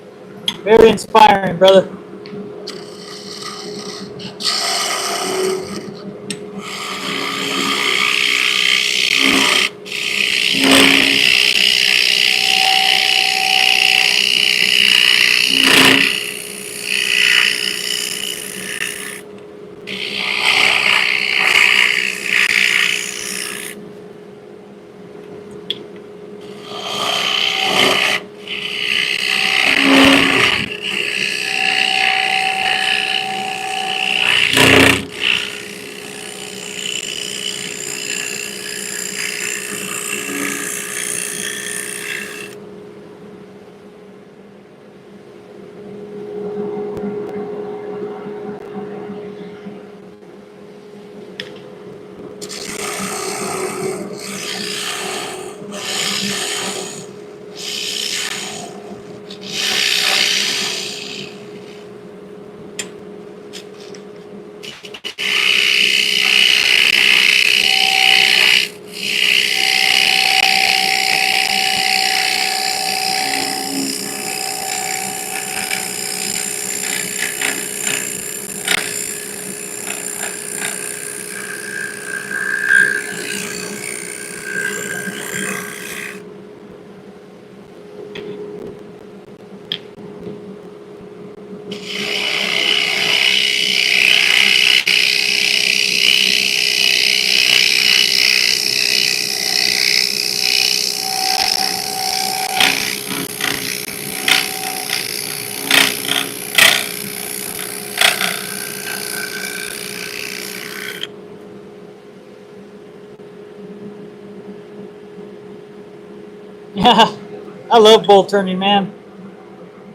Very inspiring, brother. Yeah, I love bolt turning, man.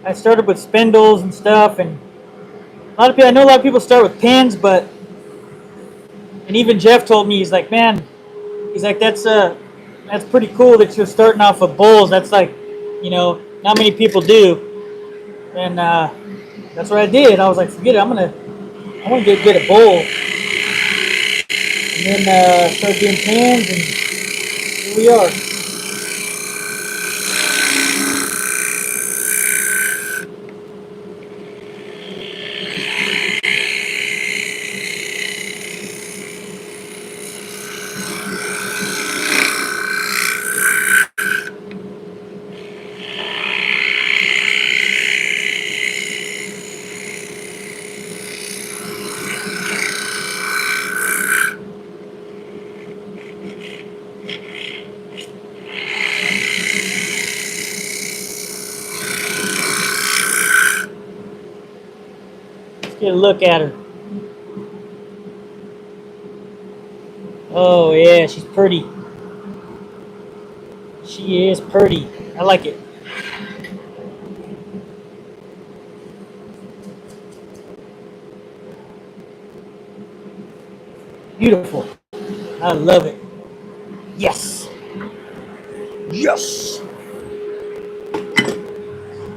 I started with spindles and stuff, and a lot of people, I know a lot of people start with pins, but, and even Jeff told me, he's like, man, he's like, that's pretty cool that you're starting off with bowls. That's like, you know, not many people do. And that's what I did. I was like, forget it, I want to get good at bowl. And then started doing pins, and here we are. Let's get a look at her. Oh yeah, she's pretty. She is pretty. I like it. Beautiful. I love it. Yes. Yes.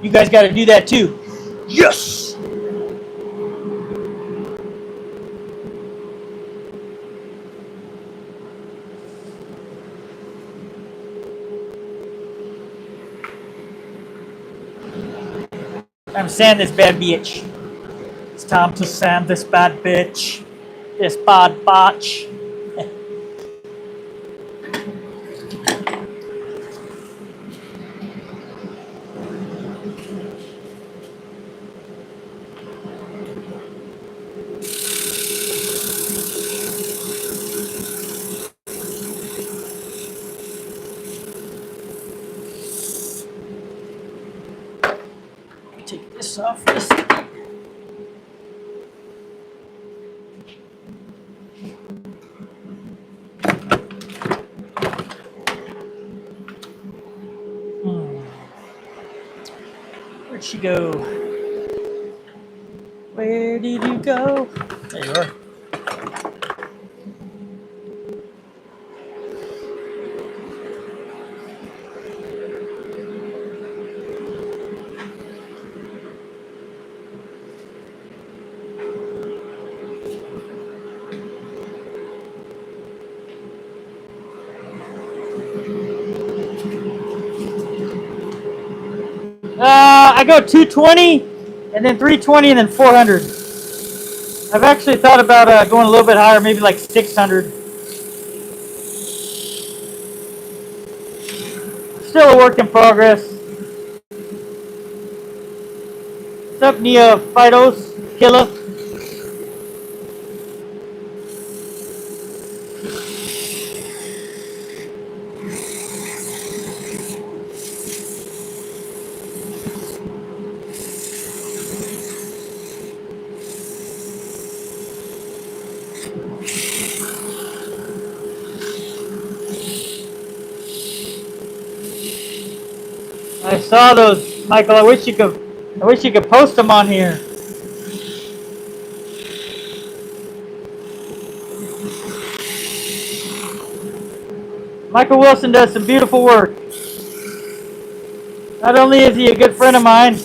You guys got to do that too. Yes. Time to sand this bad bitch. It's time to sand this bad bitch. This bad botch. Take this off for a second. Where'd she go? Where did you go? There you are. I go 220, and then 320, and then 400. I've actually thought about going a little bit higher, maybe like 600. Still a work in progress. What's up, Neophytos Killer? I saw those, Michael. I wish you could post them on here. Michael Wilson does some beautiful work. Not only is he a good friend of mine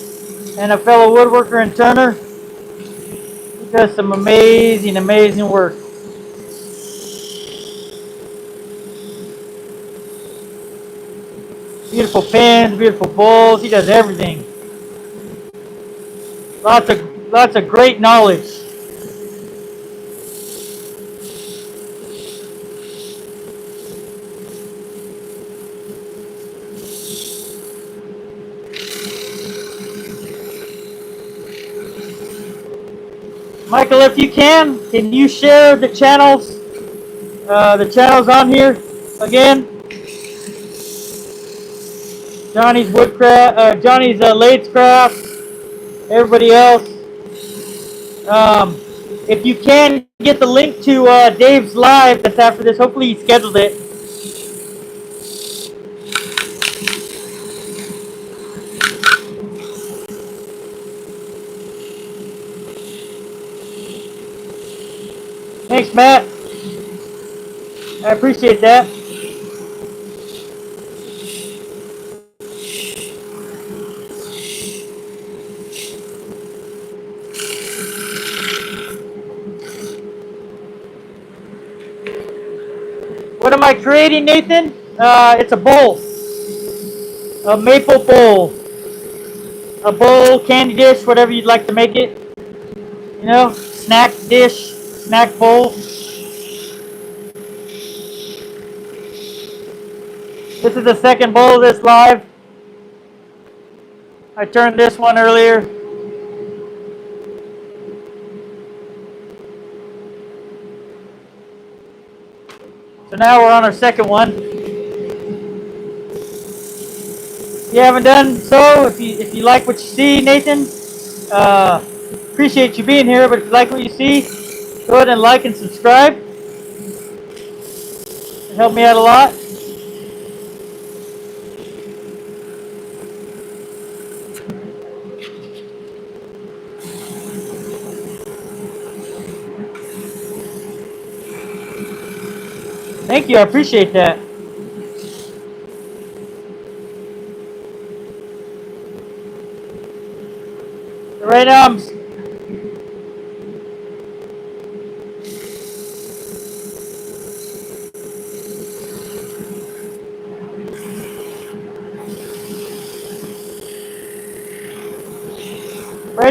and a fellow woodworker and turner, he does some amazing, amazing work. Beautiful pins, beautiful bowls. He does everything. Lots of great knowledge. Michael, if you can you share the channels on here again? Johnny's Woodcraft, Johnny's Lathes everybody else. If you can get the link to Dave's live that's after this, hopefully he scheduled it. Thanks, Matt. I appreciate that. What am I creating, Nathan? It's a bowl. A maple bowl. A bowl, candy dish, whatever you'd like to make it. You know, snack dish, snack bowl. This is the second bowl of this live. I turned this one earlier. So now we're on our second one. If you haven't done so, if you like what you see, Nathan, appreciate you being here, but if you like what you see, go ahead and like and subscribe. It helped me out a lot. Thank you, I appreciate that. Right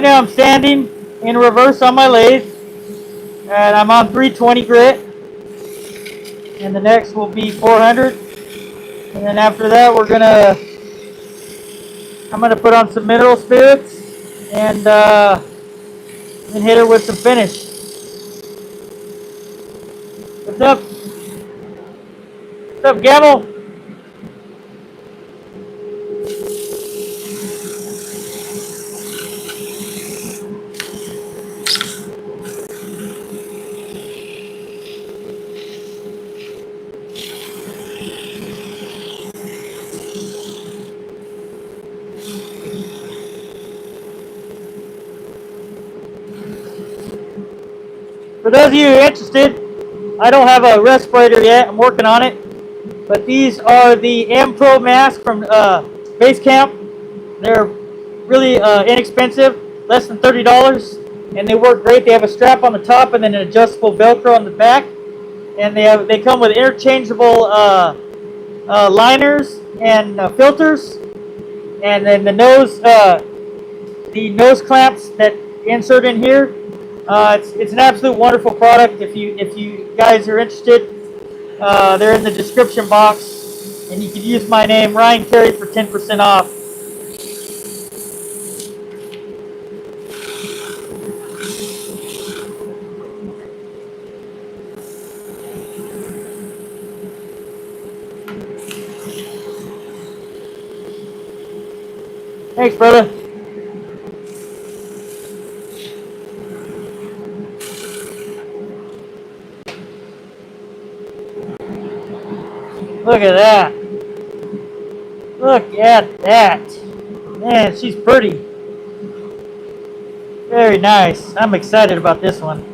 now I'm standing in reverse on my lathe, and I'm on 320 grit, and the next will be 400, and then after that I'm gonna put on some mineral spirits and hit her with some finish. What's up? What's up, Gamble? For those of you who are interested, I don't have a respirator yet. I'm working on it. But these are the M Pro masks from Basecamp. They're really inexpensive, less than $30, and they work great. They have a strap on the top and then an adjustable Velcro on the back, and they come with interchangeable liners and filters, and then the nose clamps that insert in here. It's an absolute wonderful product. If you guys are interested, they're in the description box, and you can use my name, Ryan Carey, for 10% off. Thanks, brother. Look at that. Look at that. Man, she's pretty. Very nice. I'm excited about this one.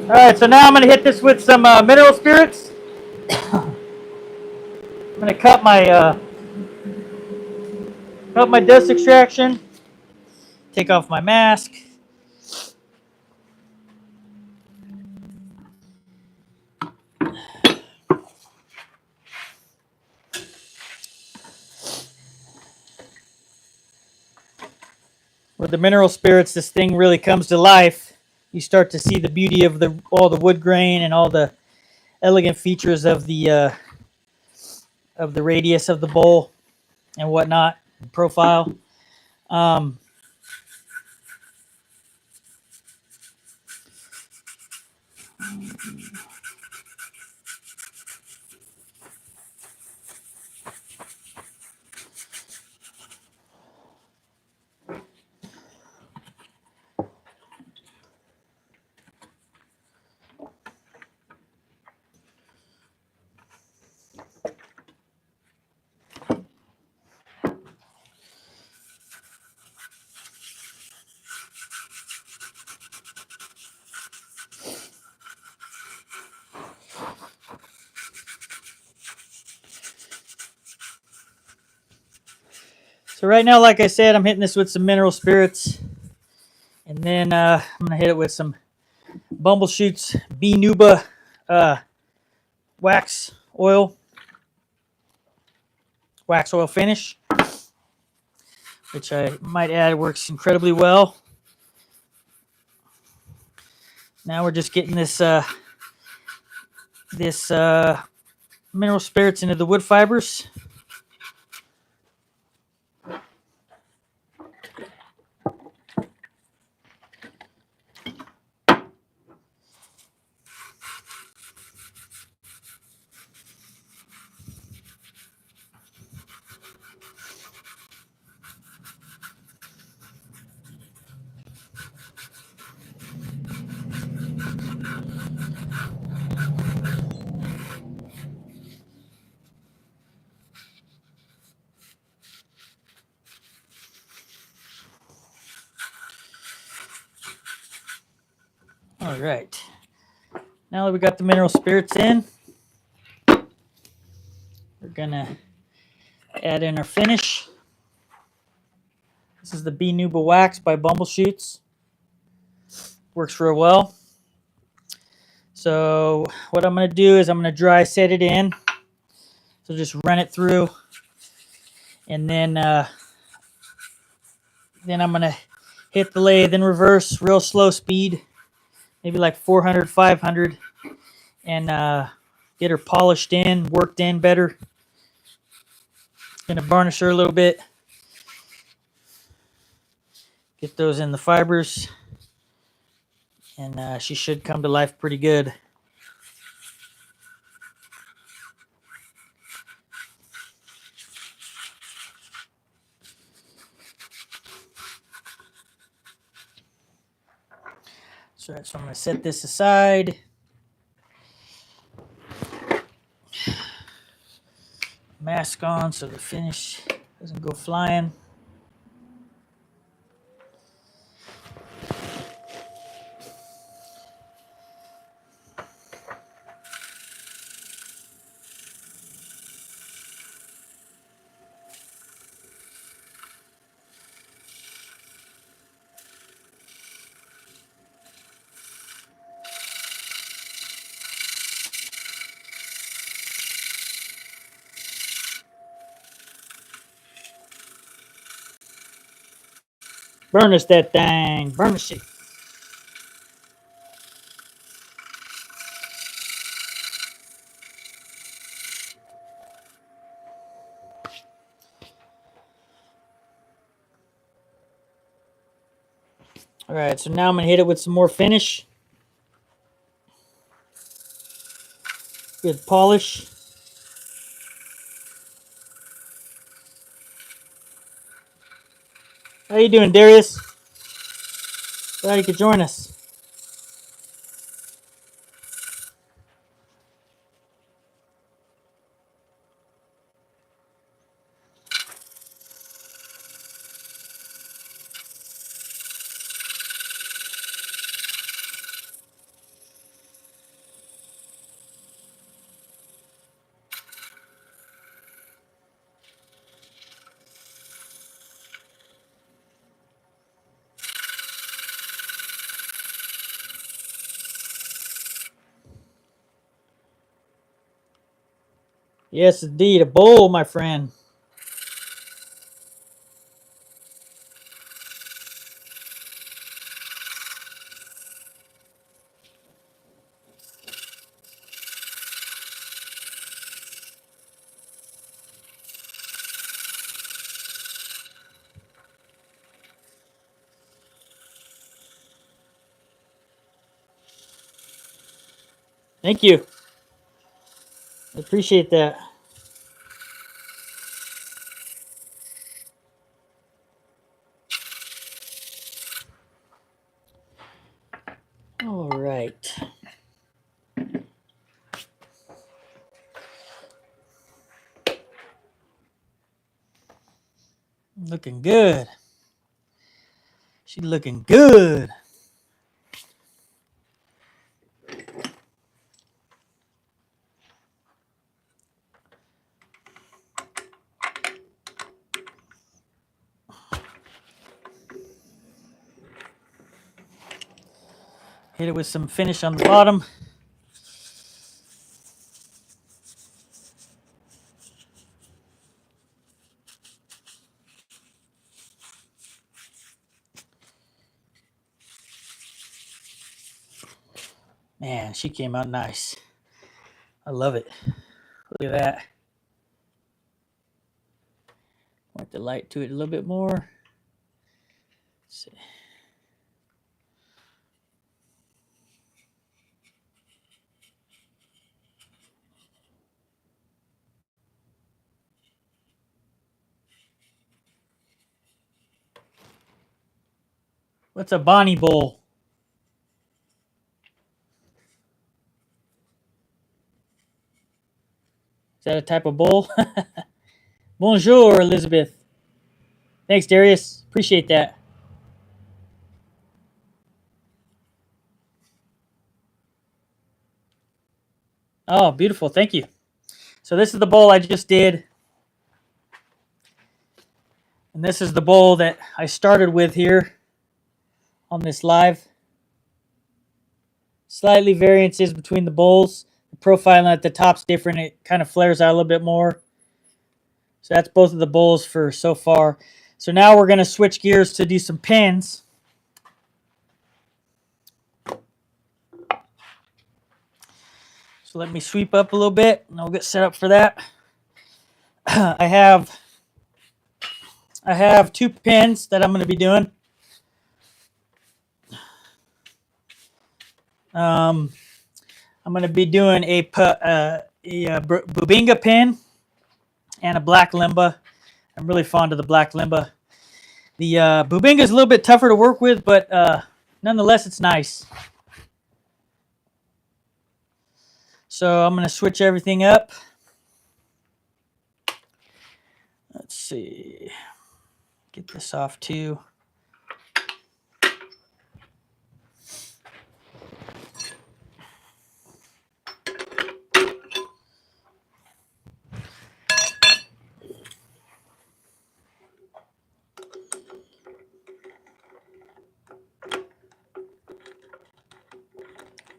Alright, so now I'm going to hit this with some mineral spirits. I'm going to cut my dust extraction. Take off my mask. With the mineral spirits, this thing really comes to life. You start to see the beauty of all the wood grain and all the elegant features of the radius of the bowl and whatnot, profile. Um, so right now, like I said, I'm hitting this with some mineral spirits. And then I'm going to hit it with some Bumblechutes B-Nuba wax oil finish, which I might add works incredibly well. Now we're just getting this mineral spirits into the wood fibers. All right. Now that we got the mineral spirits in, we're gonna add in our finish. This is the B-Nuba wax by Bumblechutes. Works real well. So what I'm gonna do is I'm gonna dry set it in. So just run it through, and then I'm gonna hit the lathe in reverse, real slow speed, maybe like 400, 500, and get her polished in, worked in better. Gonna varnish her a little bit, get those in the fibers, and she should come to life pretty good. So I'm going to set this aside. Mask on so the finish doesn't go flying. Burnish that thing. Burnish it. All right, so now I'm going to hit it with some more finish. Good polish. How you doing, Darius? Glad you could join us. Yes, indeed. A bowl, my friend. Thank you. I appreciate that. All right. Looking good. She's looking good. Hit it with some finish on the bottom. Man, she came out nice. I love it. Look at that. Point the light to it a little bit more. Let's see. What's a Bonnie bowl? Is that a type of bowl? Bonjour, Elizabeth. Thanks, Darius. Appreciate that. Oh, beautiful. Thank you. So this is the bowl I just did. And this is the bowl that I started with here on this live. Slightly variances between the bowls. The profiling at the top's different. It kind of flares out a little bit more. So that's both of the bowls for so far. So now we're going to switch gears to do some pins. So let me sweep up a little bit and I'll get set up for that. I have 2 pins that I'm going to be doing. I'm going to be doing a Bubinga pin and a black limba. I'm really fond of the black limba. The Bubinga is a little bit tougher to work with, but nonetheless, it's nice. So I'm going to switch everything up. Let's see. Get this off too.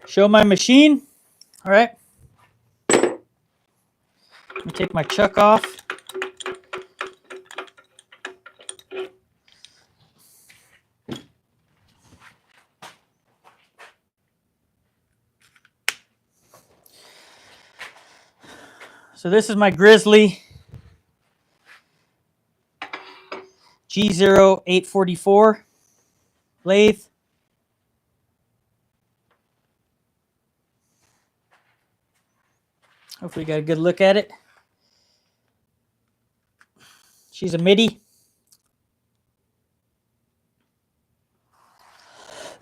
Show my machine. All right. Let me take my chuck off. So this is my Grizzly G0844 lathe. Hopefully you got a good look at it. She's a MIDI.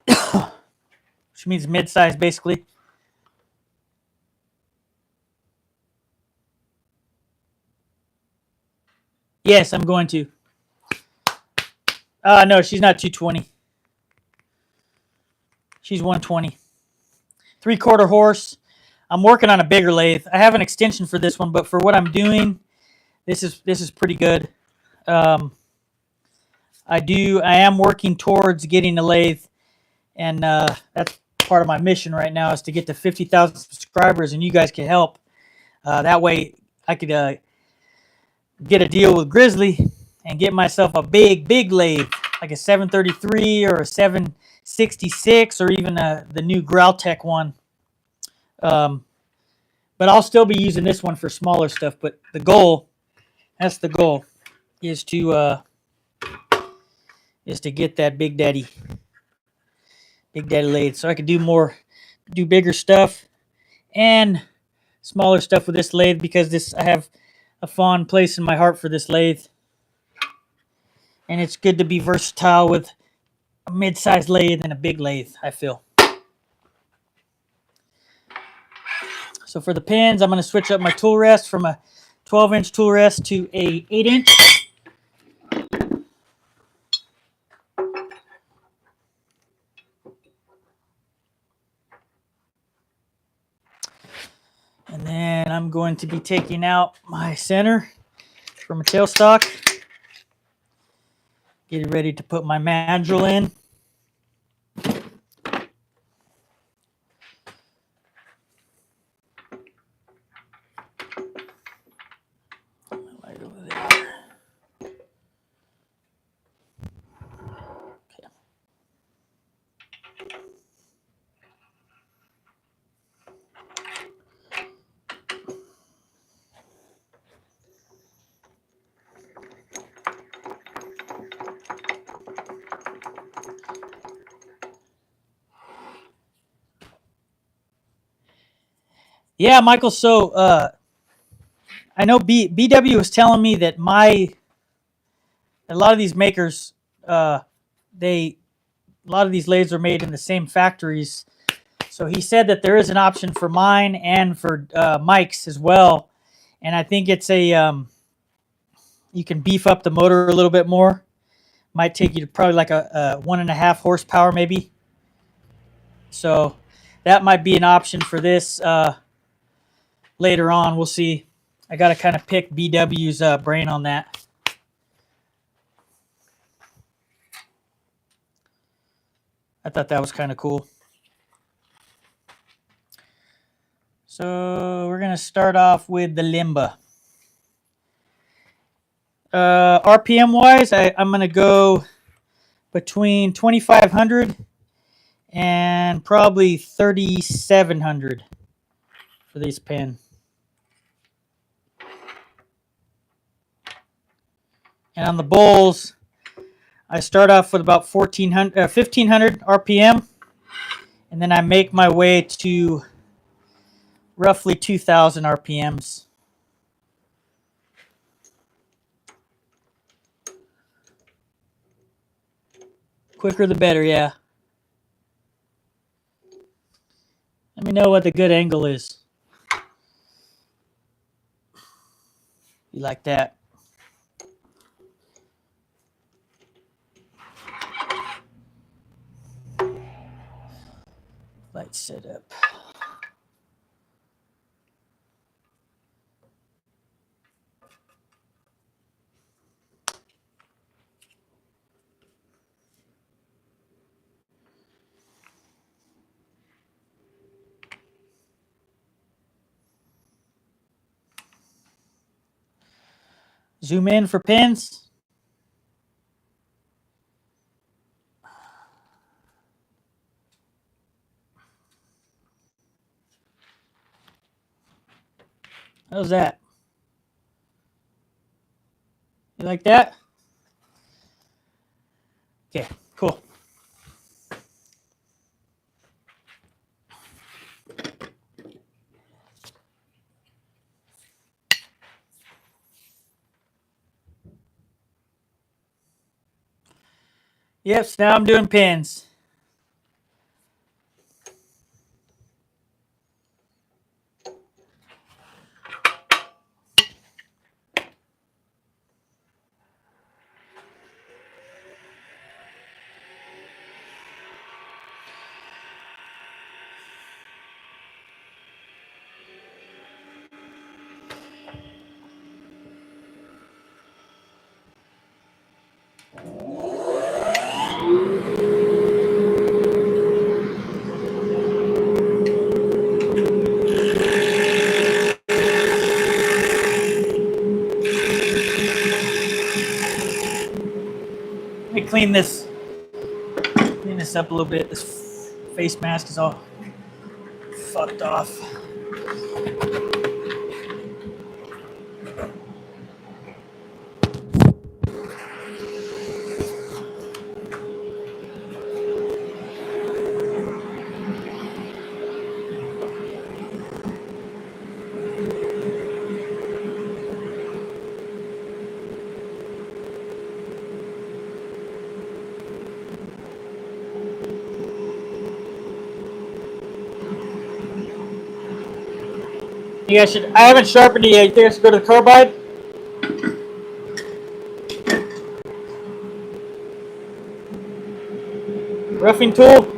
Which means mid-size basically. Yes, I'm going to. No, she's not 220. She's 120. 3/4 horse. I'm working on a bigger lathe. I have an extension for this one, but for what I'm doing, this is pretty good. I am working towards getting a lathe, and that's part of my mission right now is to get to 50,000 subscribers, and you guys can help. That way, I could get a deal with Grizzly and get myself a big lathe, like a 733 or a 766 or even the new Growltech one. But I'll still be using this one for smaller stuff. But the goal, that's the goal, is to get that big daddy lathe, so I can do bigger stuff, and smaller stuff with this lathe, because I have a fond place in my heart for this lathe. And it's good to be versatile with a mid-sized lathe and a big lathe, I feel. So for the pins, I'm going to switch up my tool rest from a 12-inch tool rest to a 8-inch. And then I'm going to be taking out my center from a tailstock. Getting ready to put my mandrel in. Right over there. Okay. Yeah, Michael. So I know BW was telling me that a lot of these makers, a lot of these lathes are made in the same factories. So he said that there is an option for mine and for Mike's as well. And I think it's you can beef up the motor a little bit more. Might take you to probably like a 1.5 horsepower maybe. So that might be an option for this later on. We'll see. I got to kind of pick BW's brain on that. I thought that was kind of cool. So we're going to start off with the Limba. RPM wise, I'm going to go between 2,500 and probably 3,700 for this pin. And on the bowls, I start off with about 1,500 RPM, and then I make my way to roughly 2,000 RPMs. Quicker the better, yeah. Let me know what the good angle is. You like that? Light setup. Zoom in for pins. How's that? You like that? Okay, cool. Yep, so now I'm doing pins. Let me clean this up a little bit. This face mask is all fucked off. think I should. I haven't sharpened it yet. You think I should go to the carbide? Roughing tool.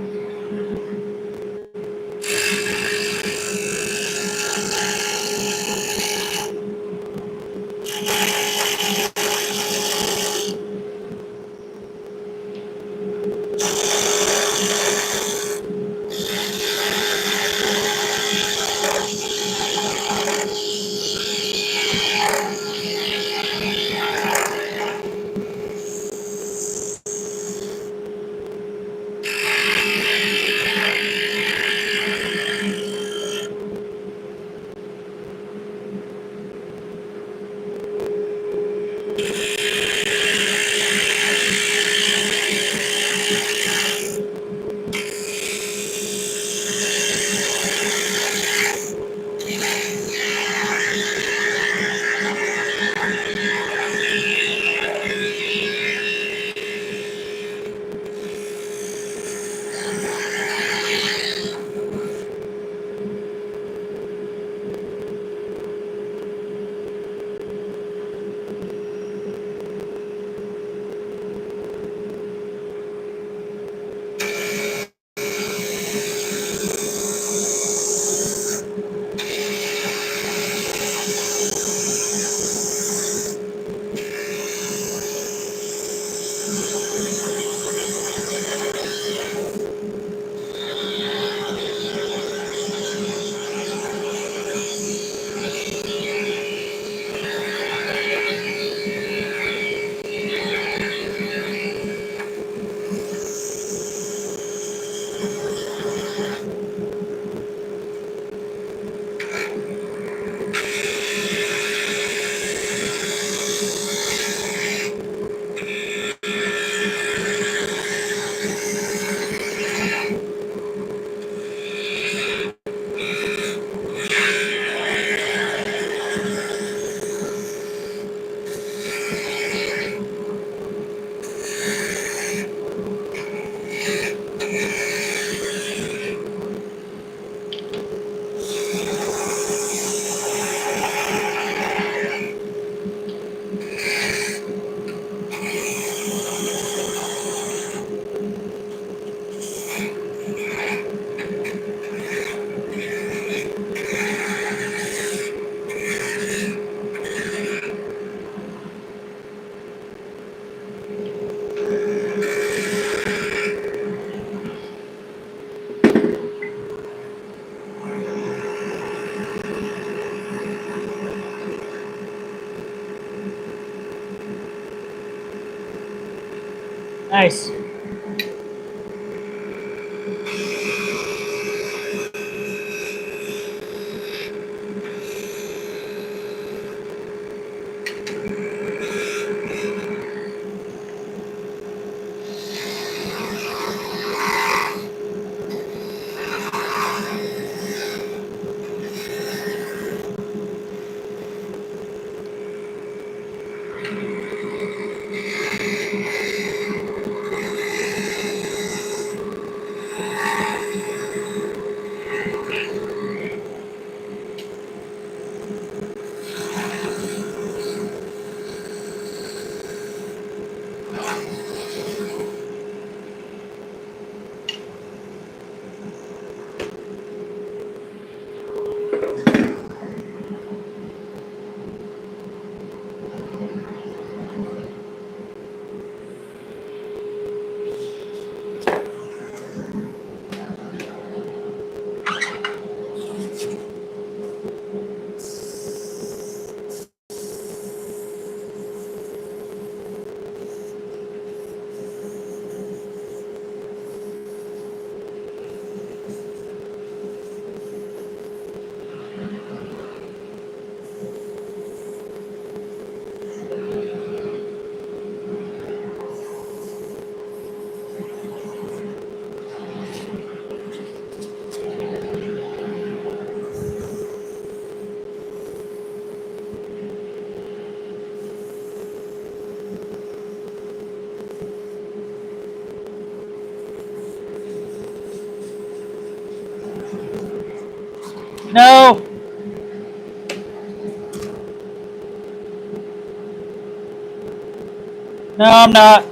Nice. No. No, I'm not.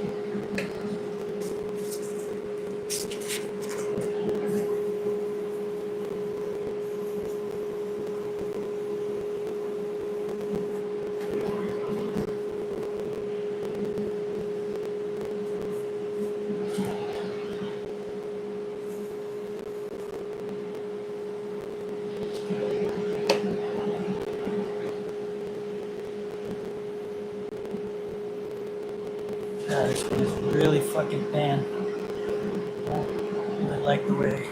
God, this one is really fucking thin. I like the way.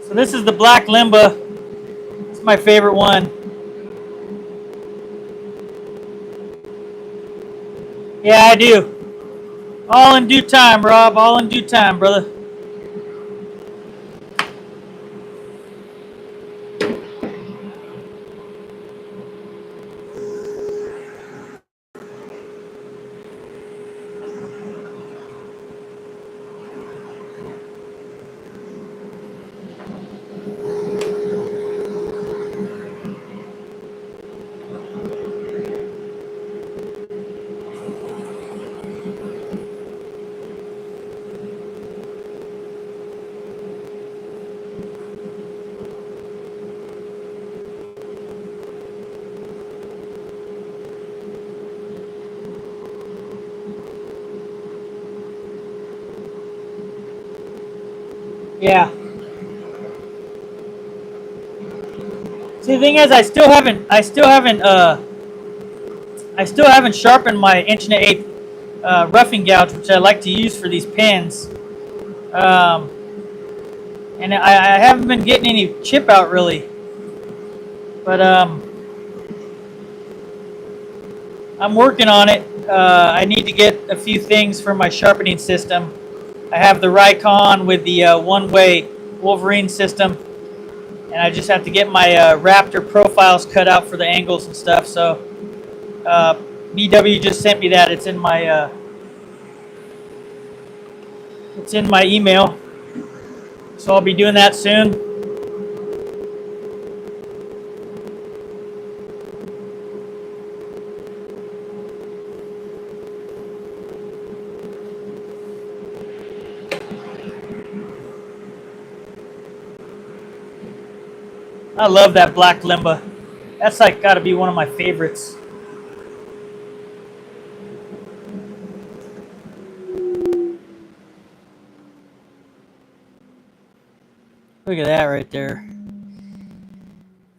So this is the black limba. It's my favorite one. Yeah, I do. All in due time, Rob. All in due time, brother. Yeah. See, the thing is, I still haven't sharpened my 1 1/8 roughing gouge, which I like to use for these pins. Um, and I haven't been getting any chip out really. But I'm working on it. I need to get a few things for my sharpening system. I have the Rikon with the one-way Wolverine system, and I just have to get my Raptor profiles cut out for the angles and stuff. So BW just sent me that. It's in my email. So I'll be doing that soon. I love that black limba. That's like got to be one of my favorites. Look at that right there.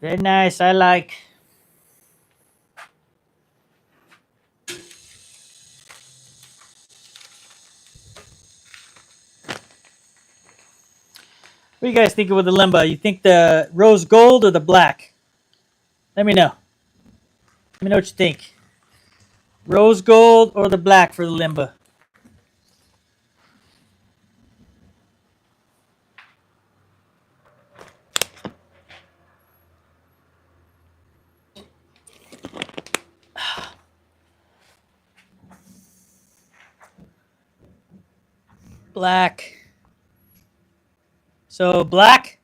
Very nice. I like. What do you guys think with the limba? You think the rose gold or the black? Let me know. Let me know what you think. Rose gold or the black for the limba? Black. So black.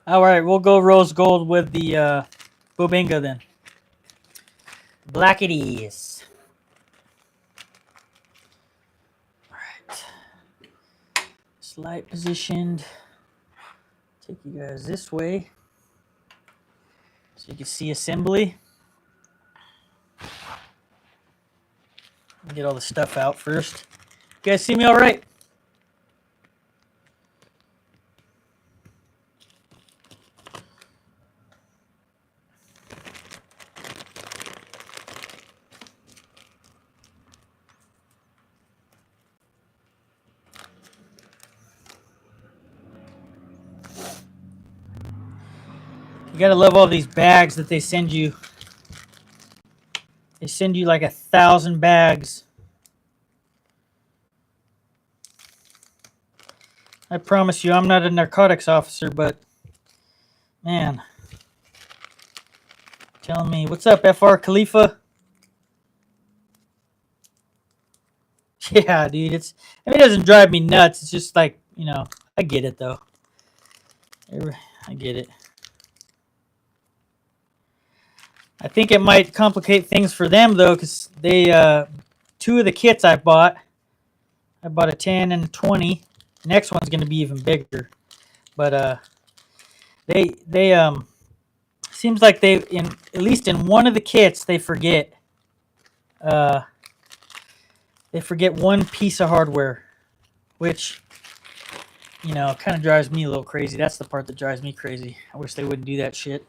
All right, we'll go rose gold with the Bubinga then. Black it is. All right. Slide positioned. Take you guys this way so you can see assembly. Get all the stuff out first. You guys see me all right? You gotta love all these bags that they send you. They send you like 1,000 bags. I promise you, I'm not a narcotics officer, but man, telling me, what's up, FR Khalifa? Yeah, dude, it doesn't drive me nuts. It's just like, you know, I get it though. I get it. I think it might complicate things for them though, because they, 2 of the kits I bought a 10 and a 20. The next one's going to be even bigger, but they seems like at least in one of the kits they forget one piece of hardware, which, you know, kind of drives me a little crazy. That's the part that drives me crazy. I wish they wouldn't do that shit.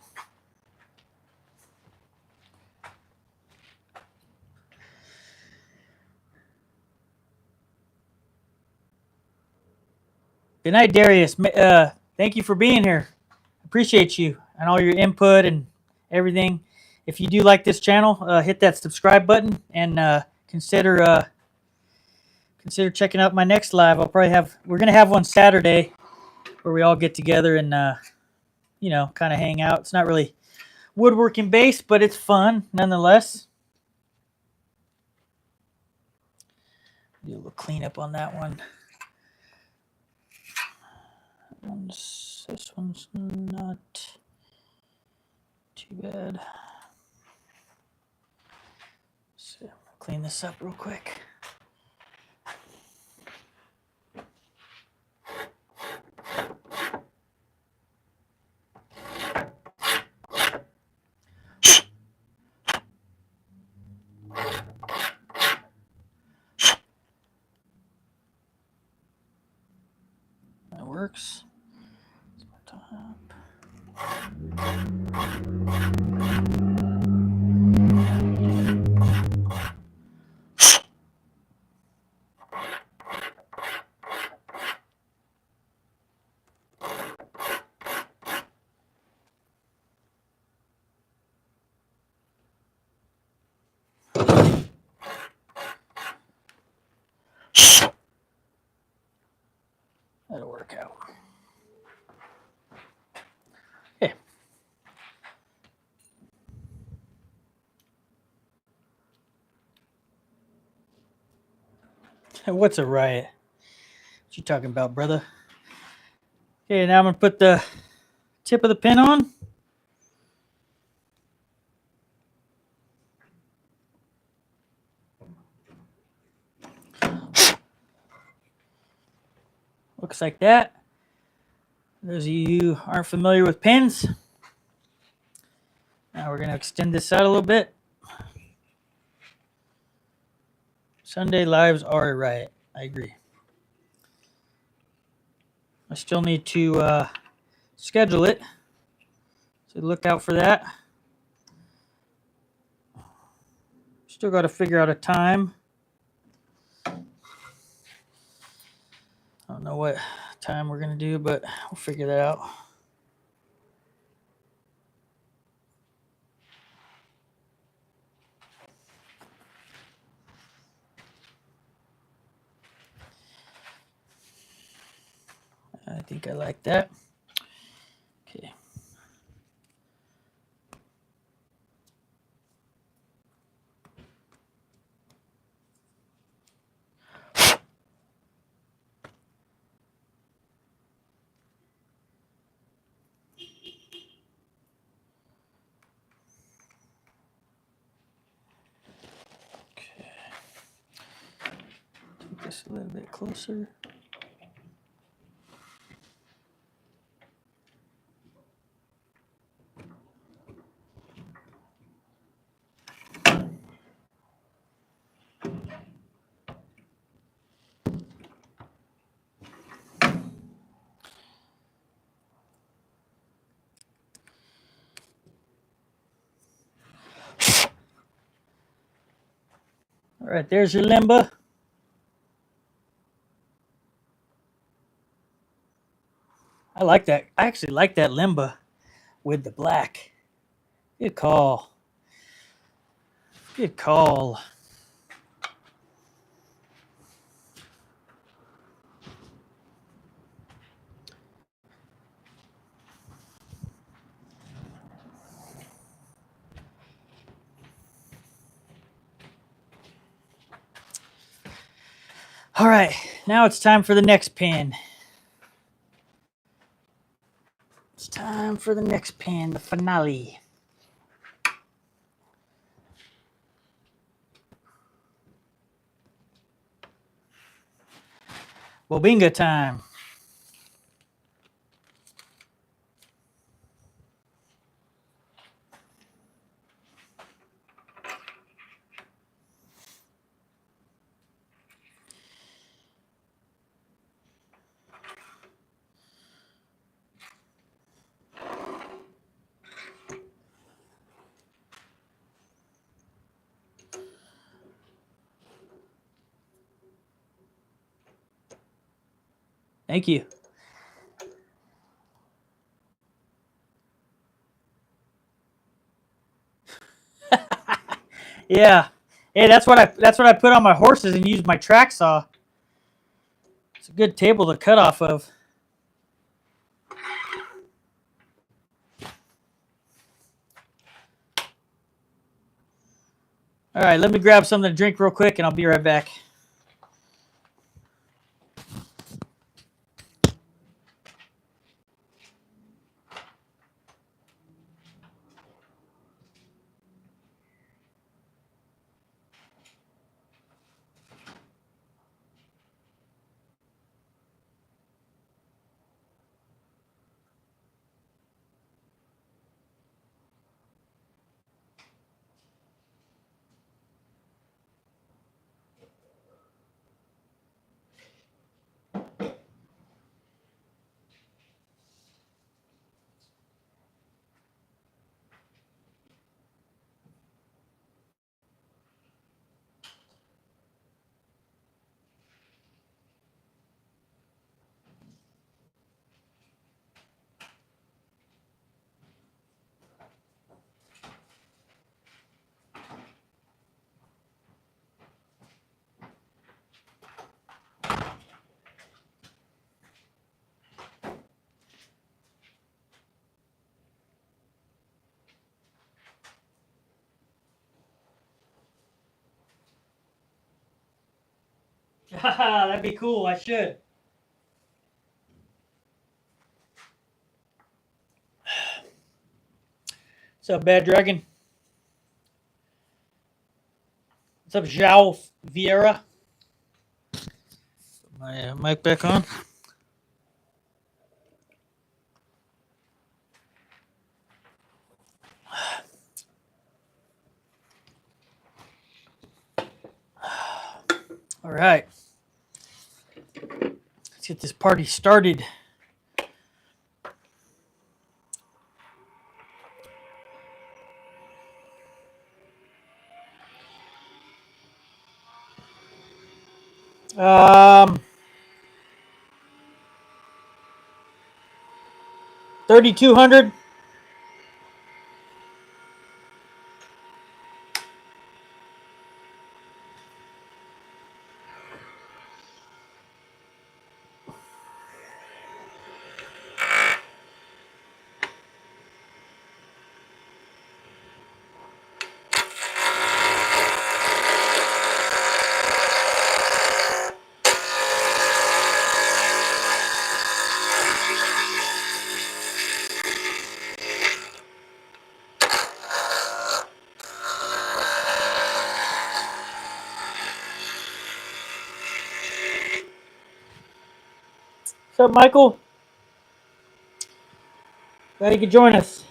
Good night, Darius. Thank you for being here. Appreciate you and all your input and everything. If you do like this channel, hit that subscribe button and consider checking out my next live. We're gonna have one Saturday where we all get together and you know, kind of hang out. It's not really woodworking based, but it's fun nonetheless. Do a little cleanup on that one. This one's not too bad. So clean this up real quick. That works. That'll work out. Okay. What's a riot? What you talking about, brother? Okay, now I'm gonna put the tip of the pin on. Looks like that. Those of you who aren't familiar with pins, now we're gonna extend this out a little bit. Sunday lives are a riot. I agree. I still need to schedule it, so look out for that. Still got to figure out a time. I don't know what time we're gonna do, but we'll figure that out. I think I like that. Okay. Take this a little bit closer. All right, there's your limba. I like that. I actually like that limba. with the black. Good call. Good call. All right, now it's time for the next pin. It's time for the next pin, the finale. Well, bingo time. Thank you. Yeah. Hey, that's what I put on my horses and used my track saw. It's a good table to cut off of. All right, let me grab something to drink real quick and I'll be right back. That'd be cool. I should. What's up, Bad Dragon? What's up, João Vieira? Put my mic back on. All right. Let's get this party started. Um, 3,200. What's up, Michael? Glad you could join us.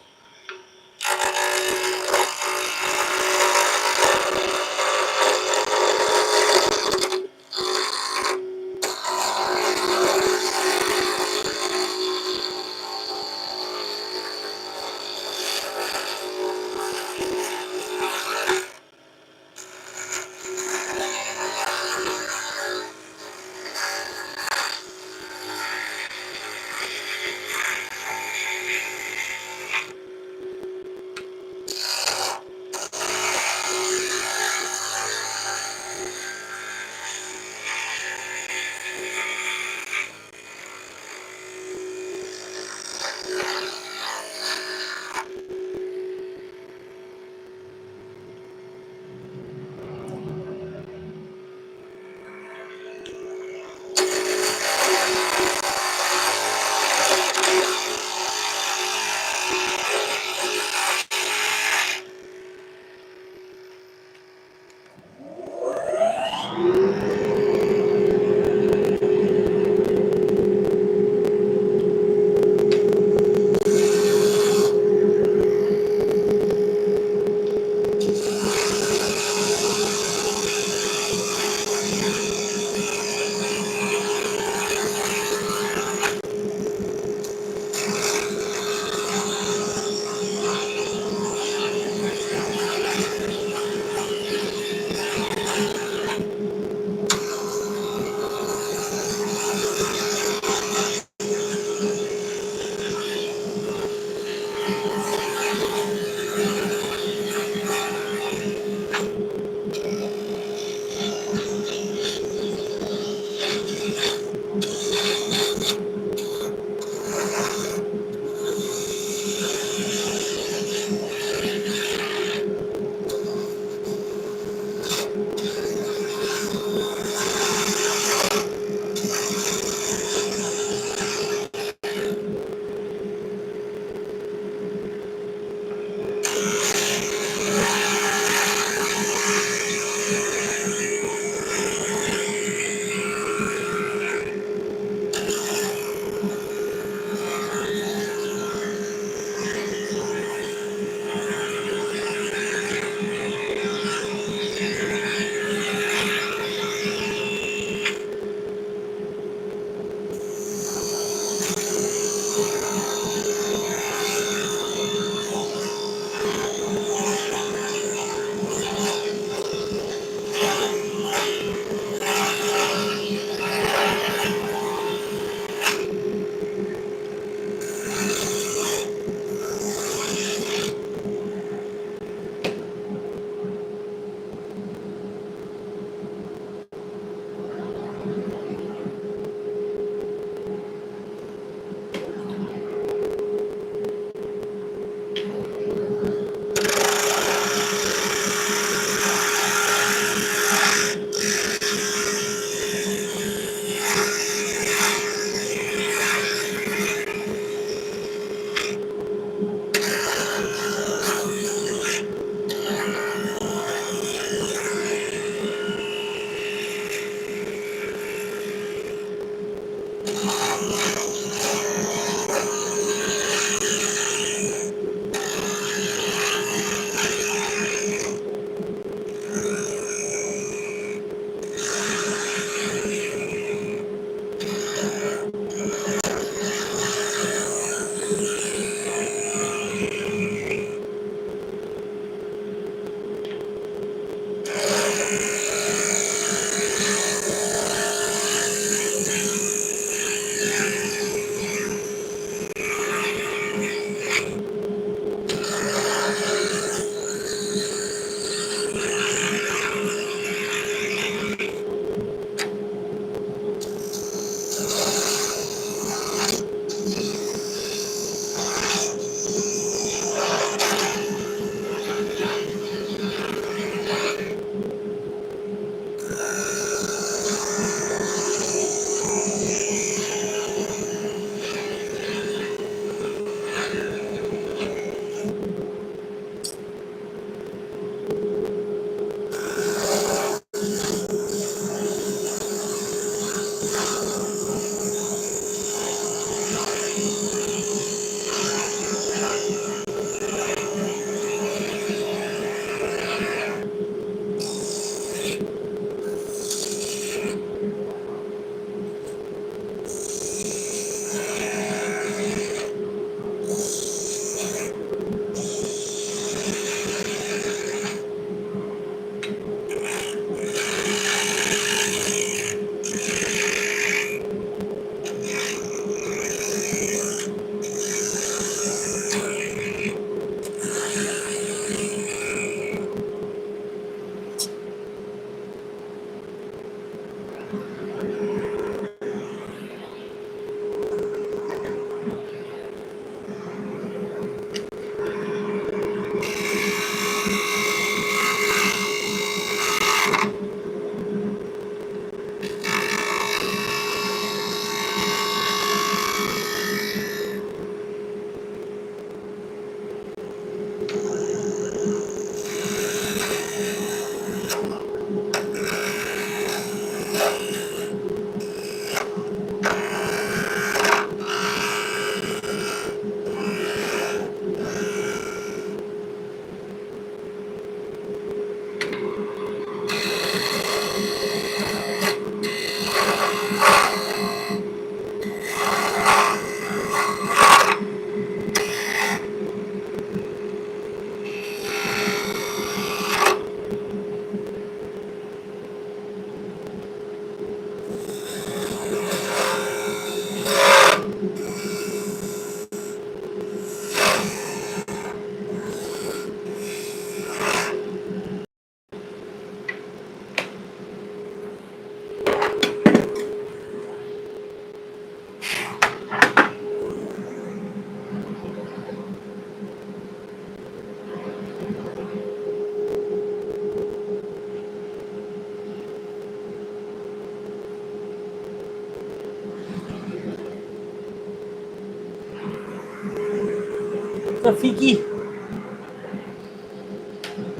Rafiki.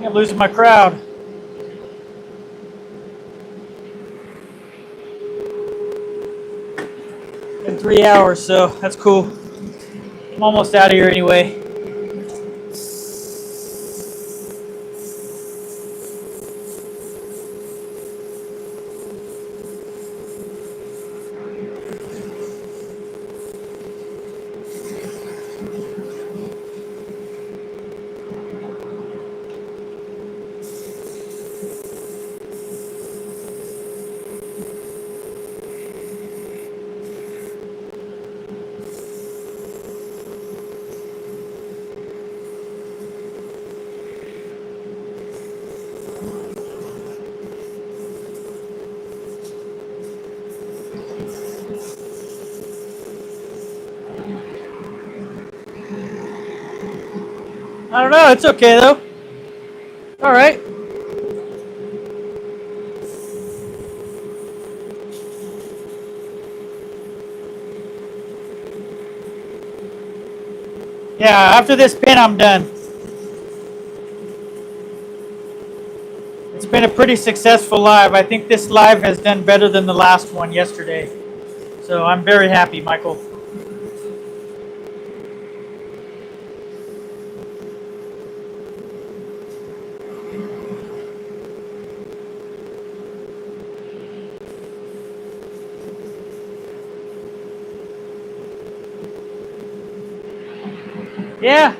I'm losing my crowd. In 3 hours, so that's cool. I'm almost out of here anyway. I don't know, it's okay though. All right. Yeah, after this pin, I'm done. It's been a pretty successful live. I think this live has done better than the last one yesterday. So I'm very happy, Michael. Yeah,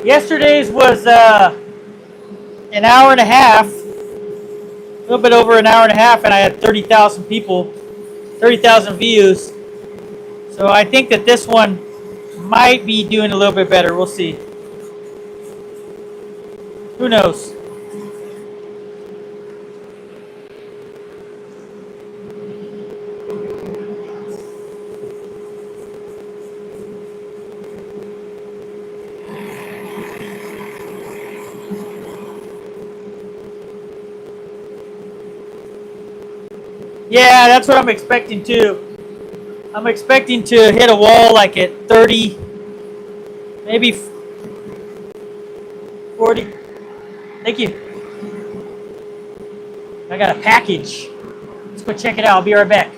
yesterday's was an hour and a half, a little bit over an hour and a half, and I had 30,000 people, 30,000 views. So I think that this one might be doing a little bit better. We'll see. Who knows? Yeah, that's what I'm expecting too. I'm expecting to hit a wall like at 30, maybe 40. Thank you. I got a package. Let's go check it out. I'll be right back.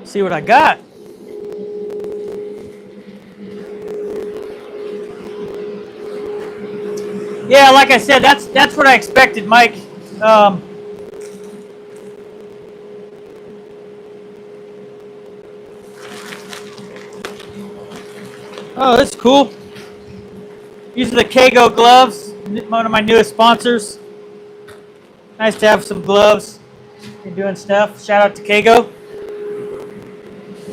See what I got. Yeah, like I said, that's what I expected, Mike. Oh, that's cool. These are the KAYGO gloves, one of my newest sponsors. Nice to have some gloves. You're doing stuff. Shout out to KAYGO.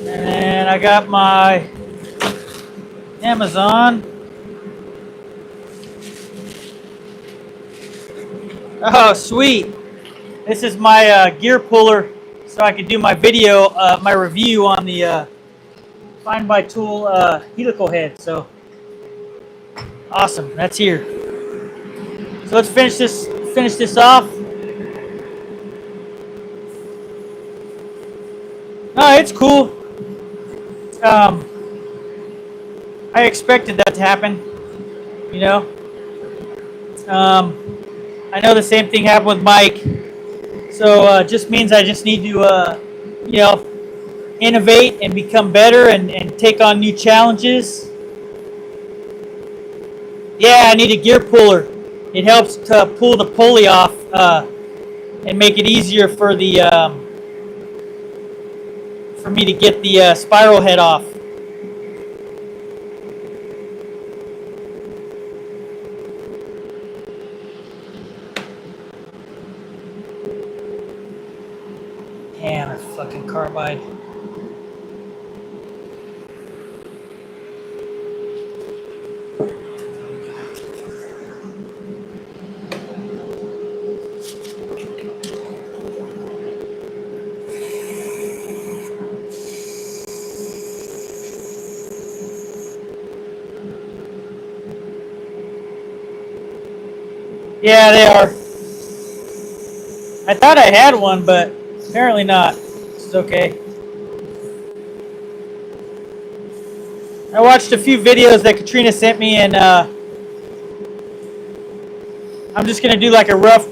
And I got my Amazon. Oh, sweet. This is my gear puller, so I can do my video, my review on the FINDBUYTOOL helical head. So awesome. That's here. So let's finish this off. Oh, it's cool. I expected that to happen, you know. I know the same thing happened with Mike, so it just means I just need to, you know, innovate and become better and take on new challenges. Yeah, I need a gear puller. It helps to pull the pulley off and make it easier for the for me to get the spiral head off. Damn, that fucking carbide. Yeah, they are. I thought I had one, but apparently not. It's okay. I watched a few videos that Katrina sent me, and I'm just gonna do like a rough,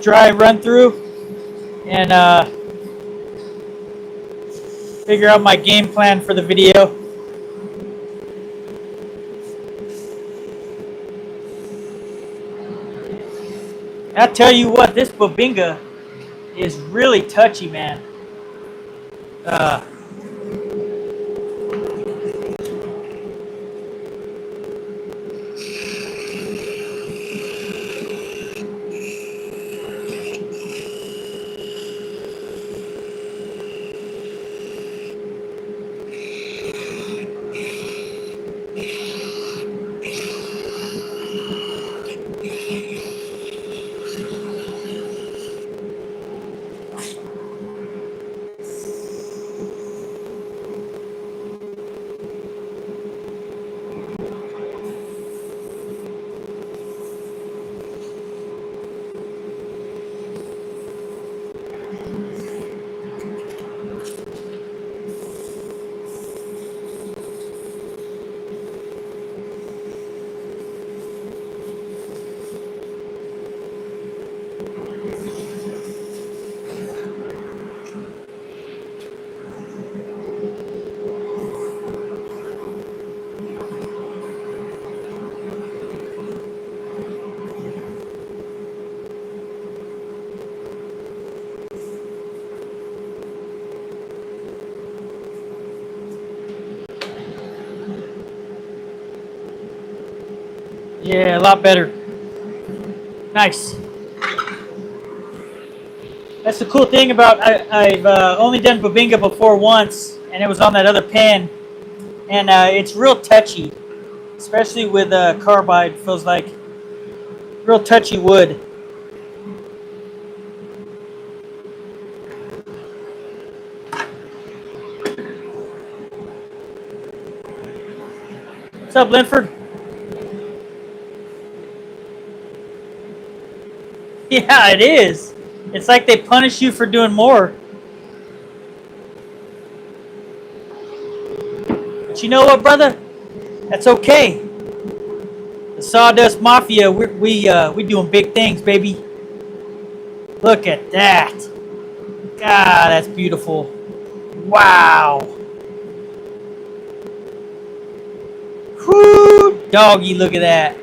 dry run through, and figure out my game plan for the video. I'll tell you what, this Bubinga is really touchy, man. Yeah, a lot better. Nice. That's the cool thing about I've only done Bubinga before once, and it was on that other pen, and it's real touchy, especially with carbide. Feels like real touchy wood. What's up, Linford? Yeah, it is. It's like they punish you for doing more. But you know what, brother? That's okay. The Sawdust Mafia, we doing big things, baby. Look at that. God, that's beautiful. Wow. Whoo, doggy, look at that.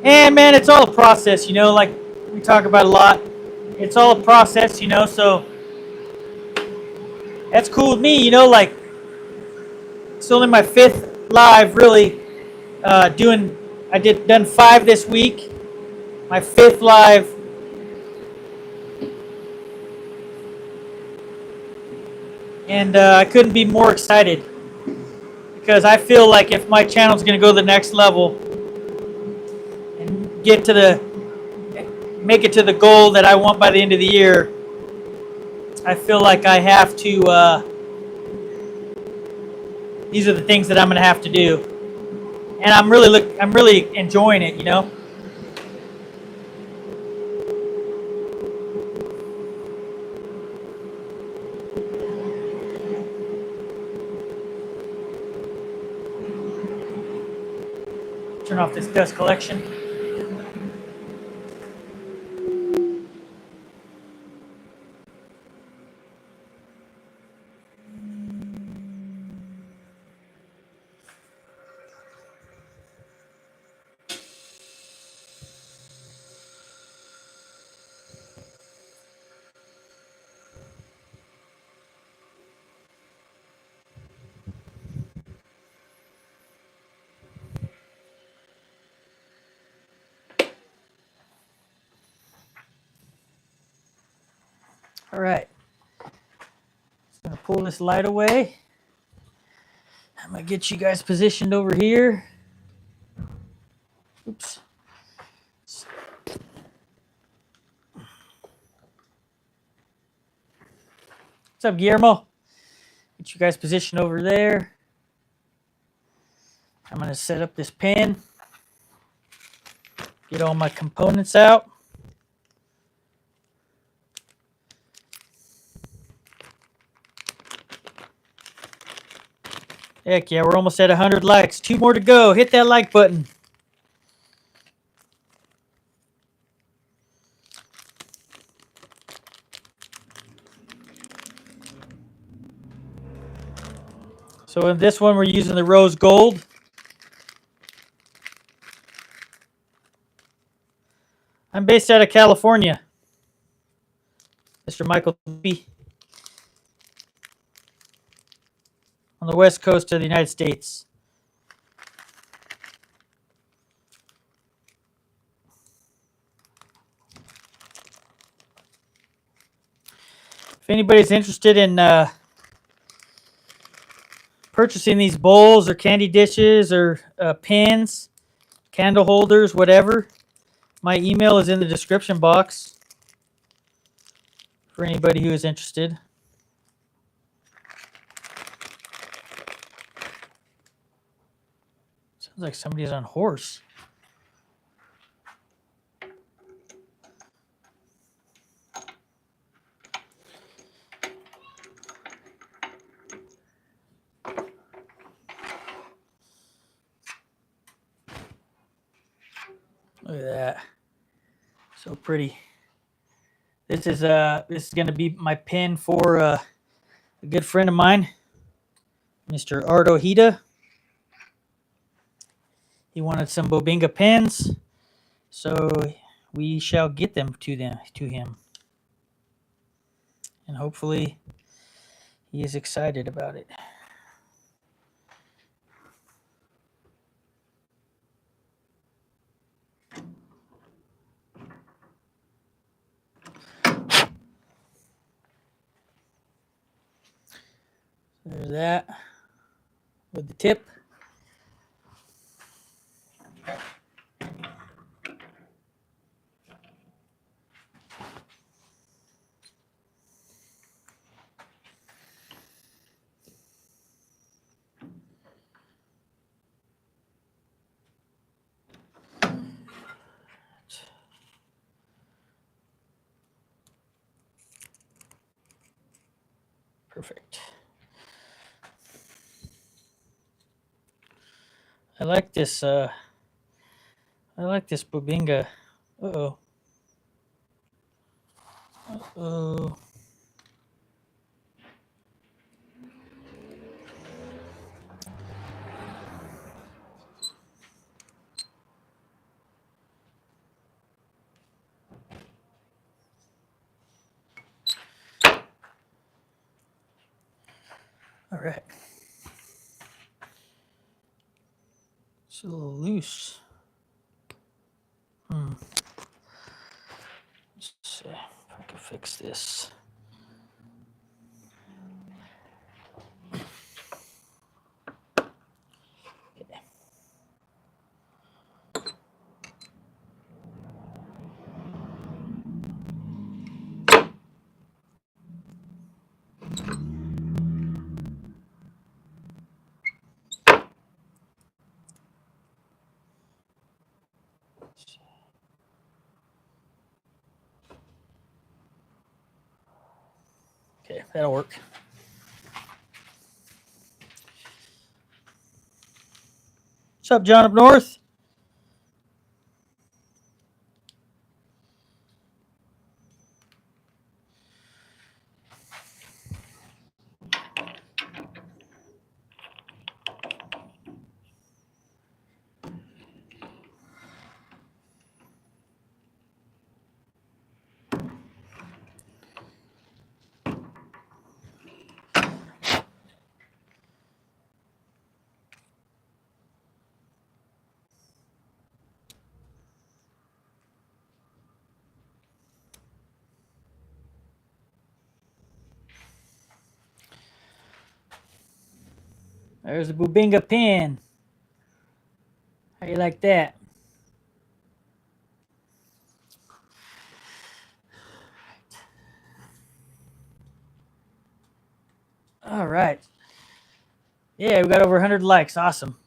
And man, it's all a process, you know, like we talk about a lot. It's all a process, you know, so that's cool with me, you know, like it's only my 5th live really done 5 this week. My 5th live. And I couldn't be more excited because I feel like if my channel's going to go to the next level and make it to the goal that I want by the end of the year, I feel like I have to, these are the things that I'm going to have to do. And I'm really enjoying it, you know. Turn off this dust collection. All right. Just gonna pull this light away. I'm gonna get you guys positioned over here. Oops. What's up, Guillermo? Get you guys positioned over there. I'm going to set up this pen, get all my components out. Heck yeah, we're almost at 100 likes. 2 more to go. Hit that like button. So in this one, we're using the rose gold. I'm based out of California. Mr. Michael B. On the west coast of the United States. If anybody's interested in purchasing these bowls or candy dishes or pins, candle holders, whatever, my email is in the description box for anybody who is interested. Sounds like somebody's on horse. Look at that. So pretty. This is going to be my pin for a good friend of mine, Mr. Art Ojeda. He wanted some Bubinga pins, so we shall get them to him. And hopefully he is excited about it. There's that with the tip. Perfect. I like this Bubinga. Uh-oh. Uh-oh. All right. It's a little loose. Let's see if I can fix this. Okay. Okay, that'll work. What's up, John up north? There's the Bubinga pin. How you like that? All right. Yeah, we got over 100 likes. Awesome.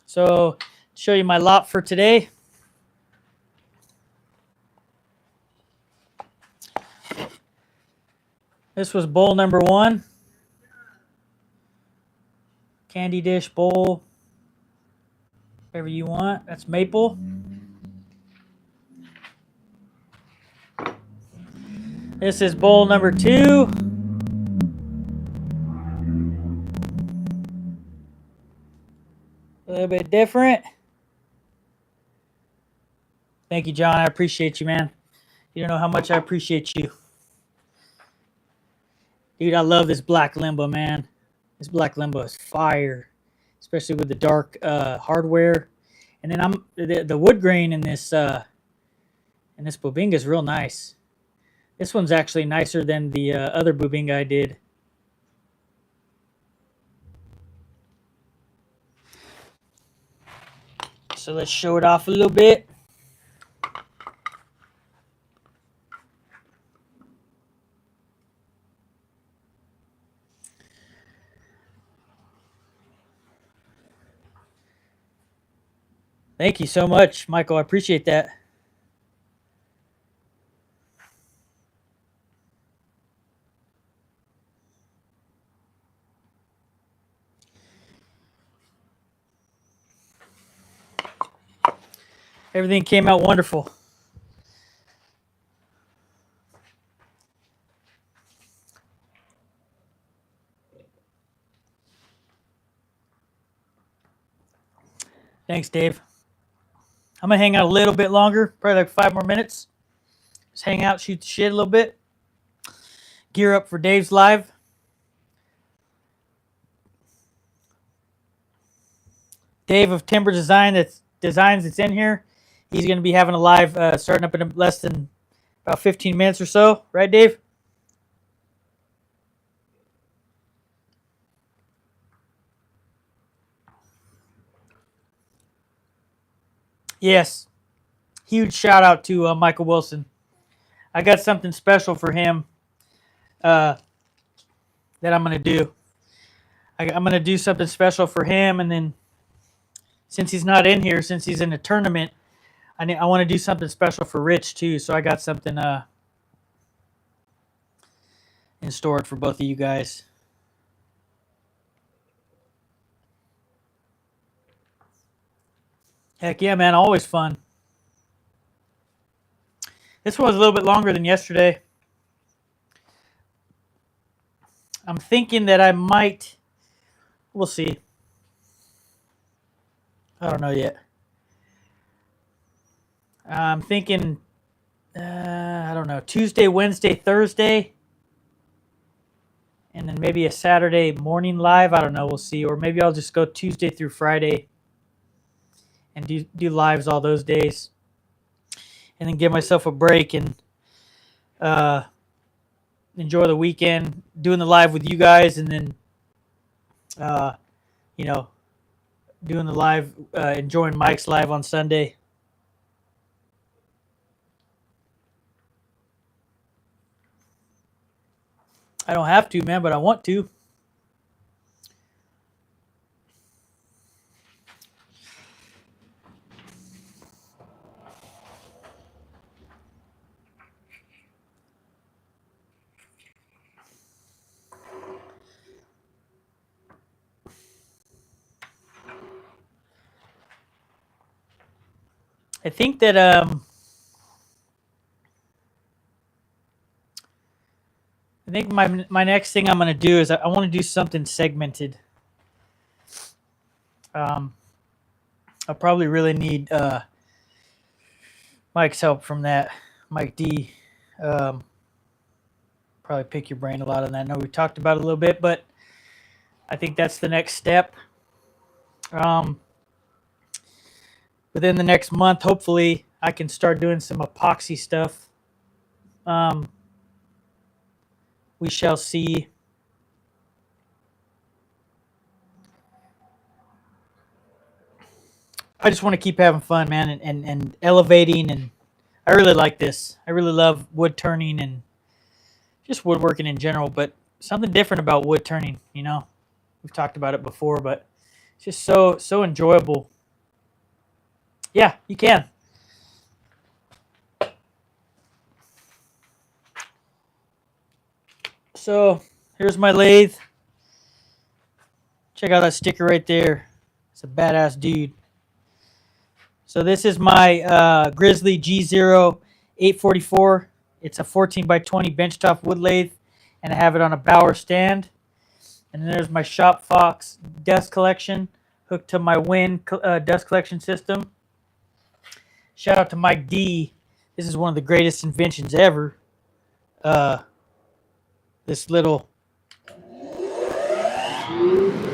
So, show you my lot for today. This was bowl number 1. Candy dish bowl. Whatever you want. That's maple. This is bowl number 2. A little bit different. Thank you, John. I appreciate you, man. You don't know how much I appreciate you. Dude, I love this black limbo, man. This black limbo is fire, especially with the dark hardware. And then the wood grain in this Bubinga is real nice. This one's actually nicer than the other Bubinga I did. So let's show it off a little bit. Thank you so much, Michael. I appreciate that. Everything came out wonderful. Thanks, Dave. I'm going to hang out a little bit longer, probably like 5 more minutes. Just hang out, shoot the shit a little bit. Gear up for Dave's live. Dave of Timber Designs that's in here. He's going to be having a live starting up in less than about 15 minutes or so. Right, Dave? Yes. Huge shout out to Michael Wilson. I got something special for him that I'm going to do. I'm going to do something special for him, and then since he's not in here, since he's in a tournament, I want to do something special for Rich too. So I got something in store for both of you guys. Heck yeah, man. Always fun. This one was a little bit longer than yesterday. I'm thinking that I might... We'll see. I don't know yet. I'm thinking... I don't know. Tuesday, Wednesday, Thursday. And then maybe a Saturday morning live. I don't know. We'll see. Or maybe I'll just go Tuesday through Friday. And do lives all those days. And then give myself a break and enjoy the weekend doing the live with you guys, and then you know, doing the live, enjoying Mike's live on Sunday. I don't have to, man, but I want to. I think that I think my next thing I'm going to do is I want to do something segmented. I'll probably really need Mike's help from that. Mike D. Probably pick your brain a lot on that. I know we talked about it a little bit, but I think that's the next step. Within the next month, hopefully, I can start doing some epoxy stuff. We shall see. I just want to keep having fun, man, and elevating, and I really like this. I really love wood turning and just woodworking in general, but something different about wood turning, you know. We've talked about it before, but it's just so enjoyable. Yeah, you can. So here's my lathe. Check out that sticker right there. It's a badass dude. So this is my Grizzly G0 844. It's a 14x20 benchtop wood lathe, and I have it on a Bauer stand. And then there's my Shop Fox dust collection hooked to my Win dust collection system. Shout out to Mike D. This is one of the greatest inventions ever. This little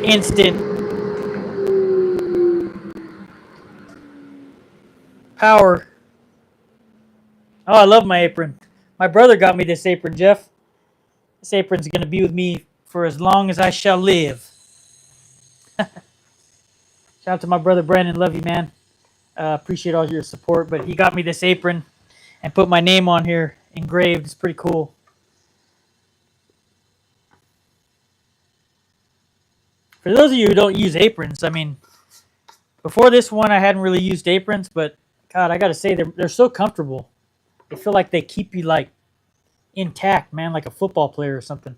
instant power. Oh, I love my apron. My brother got me this apron, Jeff. This apron's going to be with me for as long as I shall live. Shout out to my brother Brandon. Love you, man. Appreciate all your support. But he got me this apron and put my name on here engraved. It's pretty cool. For those of you who don't use aprons, I mean, before this one, I hadn't really used aprons, but God, I got to say, they're so comfortable. They feel like they keep you, like, intact, man, like a football player or something.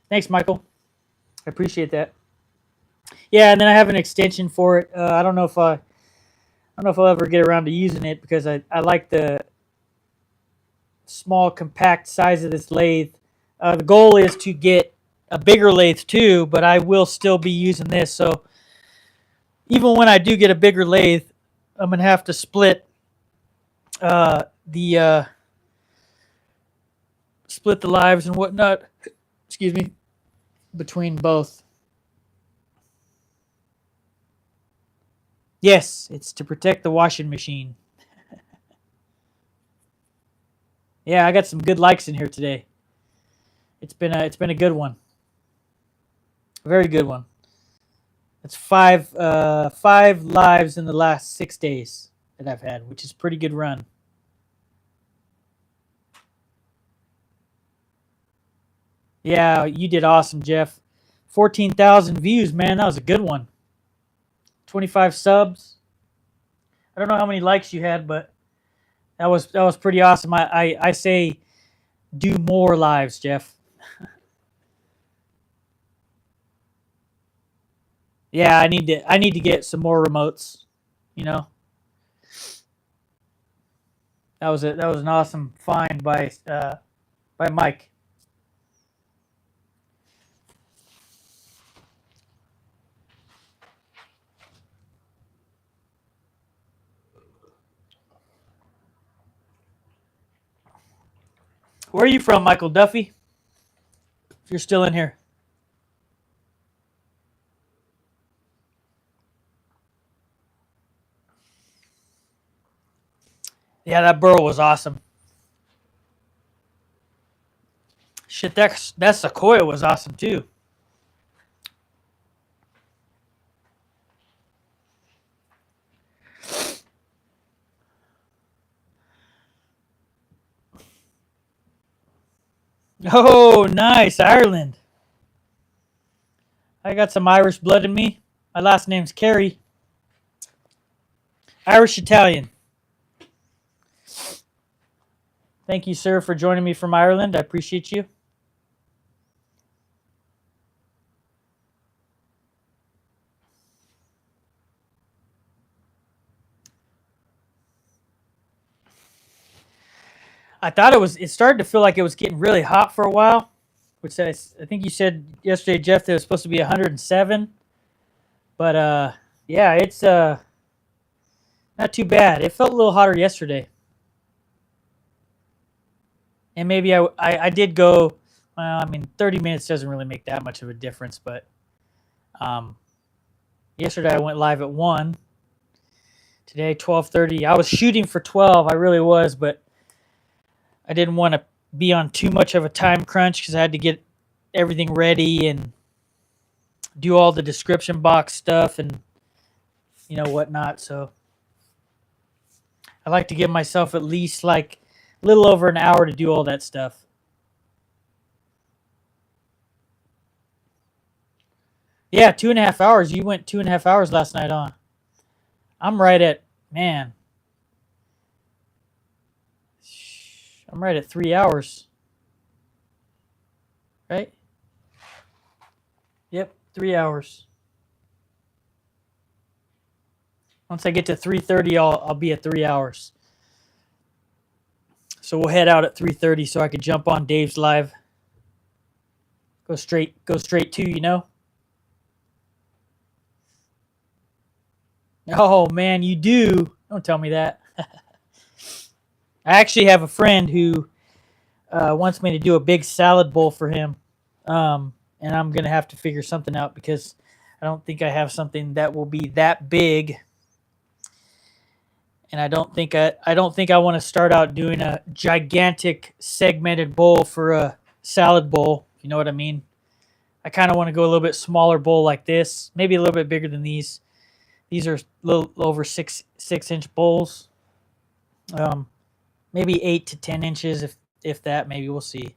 Thanks, Michael. I appreciate that. Yeah, and then I have an extension for it. I don't know if I'll ever get around to using it because I like the small, compact size of this lathe. The goal is to get a bigger lathe too, but I will still be using this. So even when I do get a bigger lathe, I'm gonna have to split split the lives and whatnot. Excuse me, between both. Yes, it's to protect the washing machine. Yeah, I got some good likes in here today. It's been a good one. A very good one. It's five lives in the last 6 days that I've had, which is a pretty good run. Yeah, you did awesome, Jeff. 14,000 views, man. That was a good one. 25 subs. I don't know how many likes you had, but that was pretty awesome. I say do more lives, Jeff. Yeah, I need to get some more remotes, you know. That was an awesome find by Mike. Where are you from, Michael Duffy? If you're still in here. Yeah, that burl was awesome. Shit, that Sequoia was awesome too. Oh, nice, Ireland. I got some Irish blood in me. My last name's Carey. Irish Italian. Thank you, sir, for joining me from Ireland. I appreciate you. I thought it started to feel like it was getting really hot for a while, which I think you said yesterday, Jeff, that it was supposed to be 107. But yeah, it's not too bad. It felt a little hotter yesterday. And maybe I did go, well, I mean, 30 minutes doesn't really make that much of a difference, but yesterday I went live at 1. Today, 12:30. I was shooting for 12. I really was, but I didn't want to be on too much of a time crunch because I had to get everything ready and do all the description box stuff and, you know, whatnot. So I like to give myself at least like a little over an hour to do all that stuff. Yeah, 2.5 hours. You went 2.5 hours last night on. I'm right at Man, I'm right at 3 hours. Right? Yep, 3 hours. Once I get to 3:30, I'll be at 3 hours. So we'll head out at 3:30 so I could jump on Dave's live. Go straight to, you know? Oh man, you do. Don't tell me that. I actually have a friend who wants me to do a big salad bowl for him. And I'm gonna have to figure something out because I don't think I have something that will be that big. And I don't think I want to start out doing a gigantic segmented bowl for a salad bowl. You know what I mean? I kind of want to go a little bit smaller bowl like this, maybe a little bit bigger than these. These are a little over 6-inch bowls. Maybe 8 to 10 inches, if that. Maybe we'll see.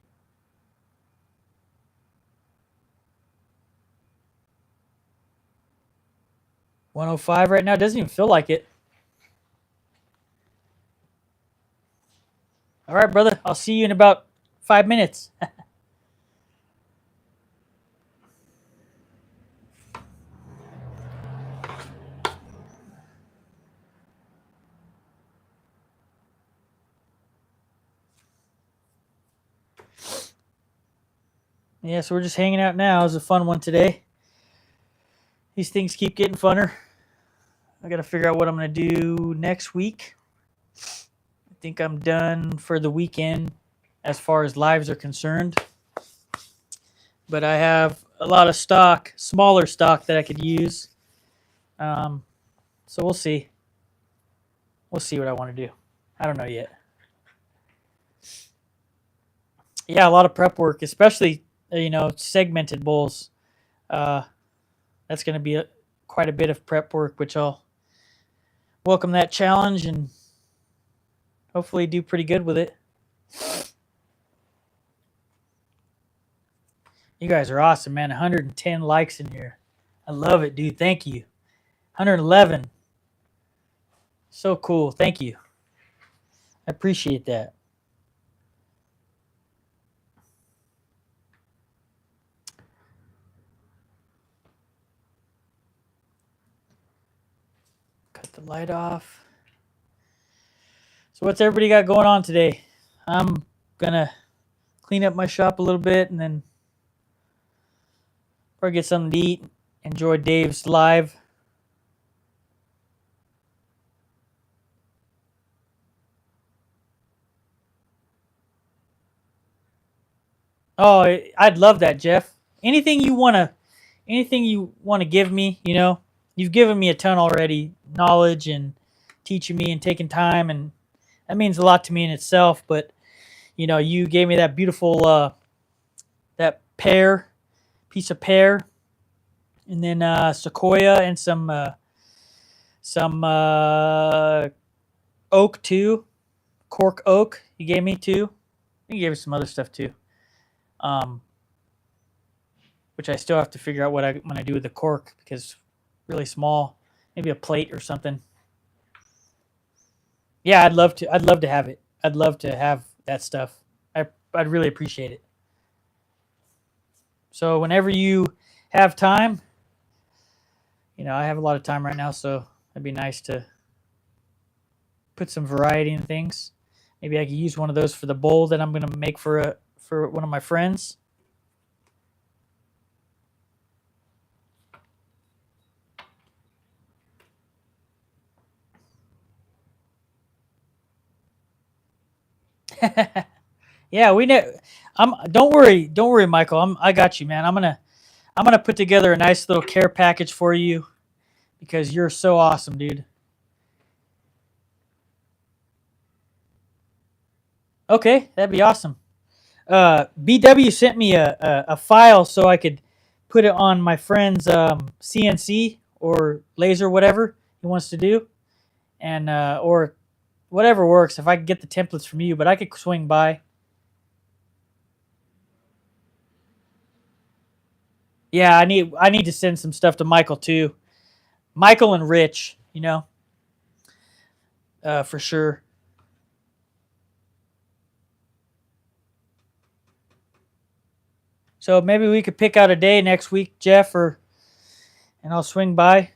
$105 right now. Doesn't even feel like it. All right, brother. I'll see you in about 5 minutes. Yeah, so we're just hanging out now. It was a fun one today. These things keep getting funner. I got to figure out what I'm going to do next week. I think I'm done for the weekend as far as lives are concerned. But I have a lot of stock, smaller stock that I could use. So we'll see. We'll see what I want to do. I don't know yet. Yeah, a lot of prep work, especially, segmented bowls. That's going to be quite a bit of prep work, which I'll welcome that challenge and hopefully do pretty good with it. You guys are awesome, man. 110 likes in here. I love it, dude. Thank you. 111. So cool. Thank you. I appreciate that. Cut the light off. So what's everybody got going on today? I'm going to clean up my shop a little bit and then probably get something to eat. Enjoy Dave's live. Oh, I'd love that, Jeff. Anything you want to give me, you've given me a ton already, knowledge and teaching me and taking time, and that means a lot to me in itself. But you gave me that beautiful that piece of pear, and then sequoia and some oak too, cork oak. You gave me too. You gave me some other stuff too. Which I still have to figure out what I'm gonna do with the cork because it's really small. Maybe a plate or something. Yeah, I'd love to have it. I'd love to have that stuff. I'd really appreciate it. So whenever you have time, I have a lot of time right now, so it'd be nice to put some variety in things. Maybe I could use one of those for the bowl that I'm gonna make for one of my friends. Yeah, we know. Don't worry, Michael. I got you, man. I'm gonna put together a nice little care package for you because you're so awesome, dude. Okay, that'd be awesome. BW sent me a file so I could put it on my friend's CNC or laser, whatever he wants to do, and or whatever works. If I could get the templates from you, but I could swing by. Yeah, I need to send some stuff to Michael too. Michael and Rich, for sure. So maybe we could pick out a day next week, Jeff, and I'll swing by.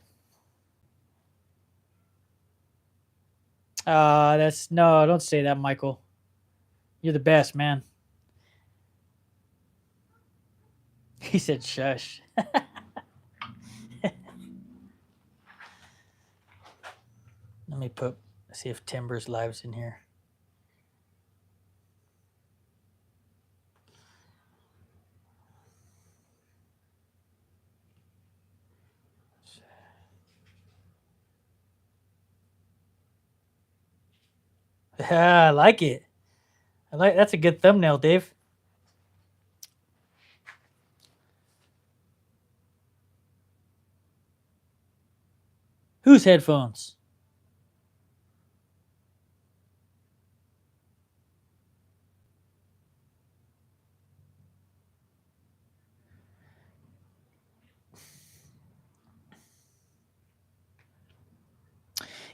No, don't say that, Michael. You're the best, man. He said, "Shush." Let me see if Timber's live's in here. Yeah, I like it. That's a good thumbnail, Dave. Whose headphones?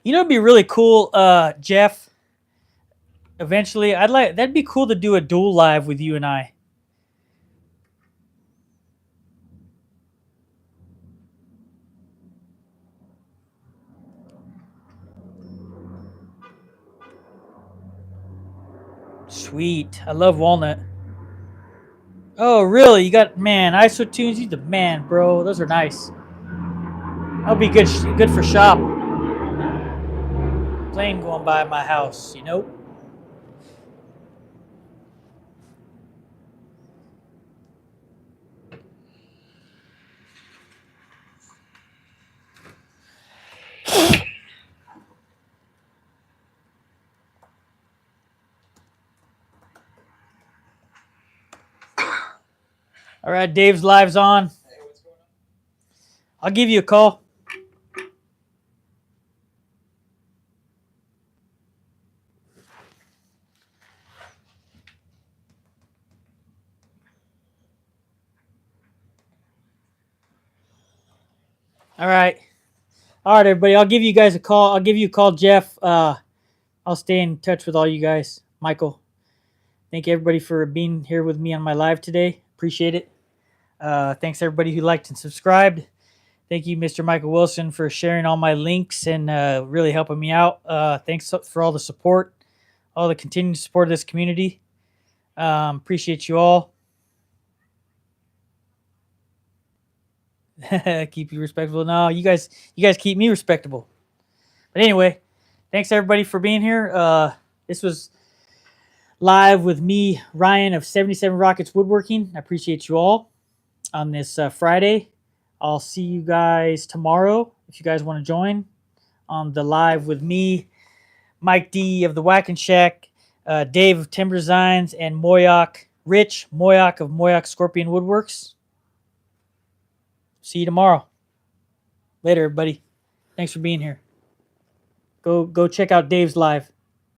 You know, it'd be really cool, Jeff. Eventually, that'd be cool to do a duel live with you and I. Sweet. I love walnut. Oh, really? You got, man, ISO tunes? You the man, bro. Those are nice. That'll be good for shop. Plane going by my house, you know? All right, Dave's live's on. Hey, what's going on? I'll give you a call. All right. All right, everybody. I'll give you guys a call. I'll give you a call, Jeff. I'll stay in touch with all you guys. Michael, thank you, everybody, for being here with me on my live today. Appreciate it. Thanks, everybody who liked and subscribed. Thank you, Mr. Michael Wilson, for sharing all my links and really helping me out. Thanks for all the support, all the continued support of this community. Appreciate you all. Keep you respectable. No, you guys keep me respectable. But anyway, thanks everybody for being here. This was live with me, Ryan of 77 Rockets Woodworking. I appreciate you all on this Friday. I'll see you guys tomorrow if you guys want to join on the live with me, Mike D of the Whackin' Shack, Dave of Timber Designs, and Rich Moyock of Moyock Scorpion Woodworks. See you tomorrow. Later, everybody. Thanks for being here. Go check out Dave's live.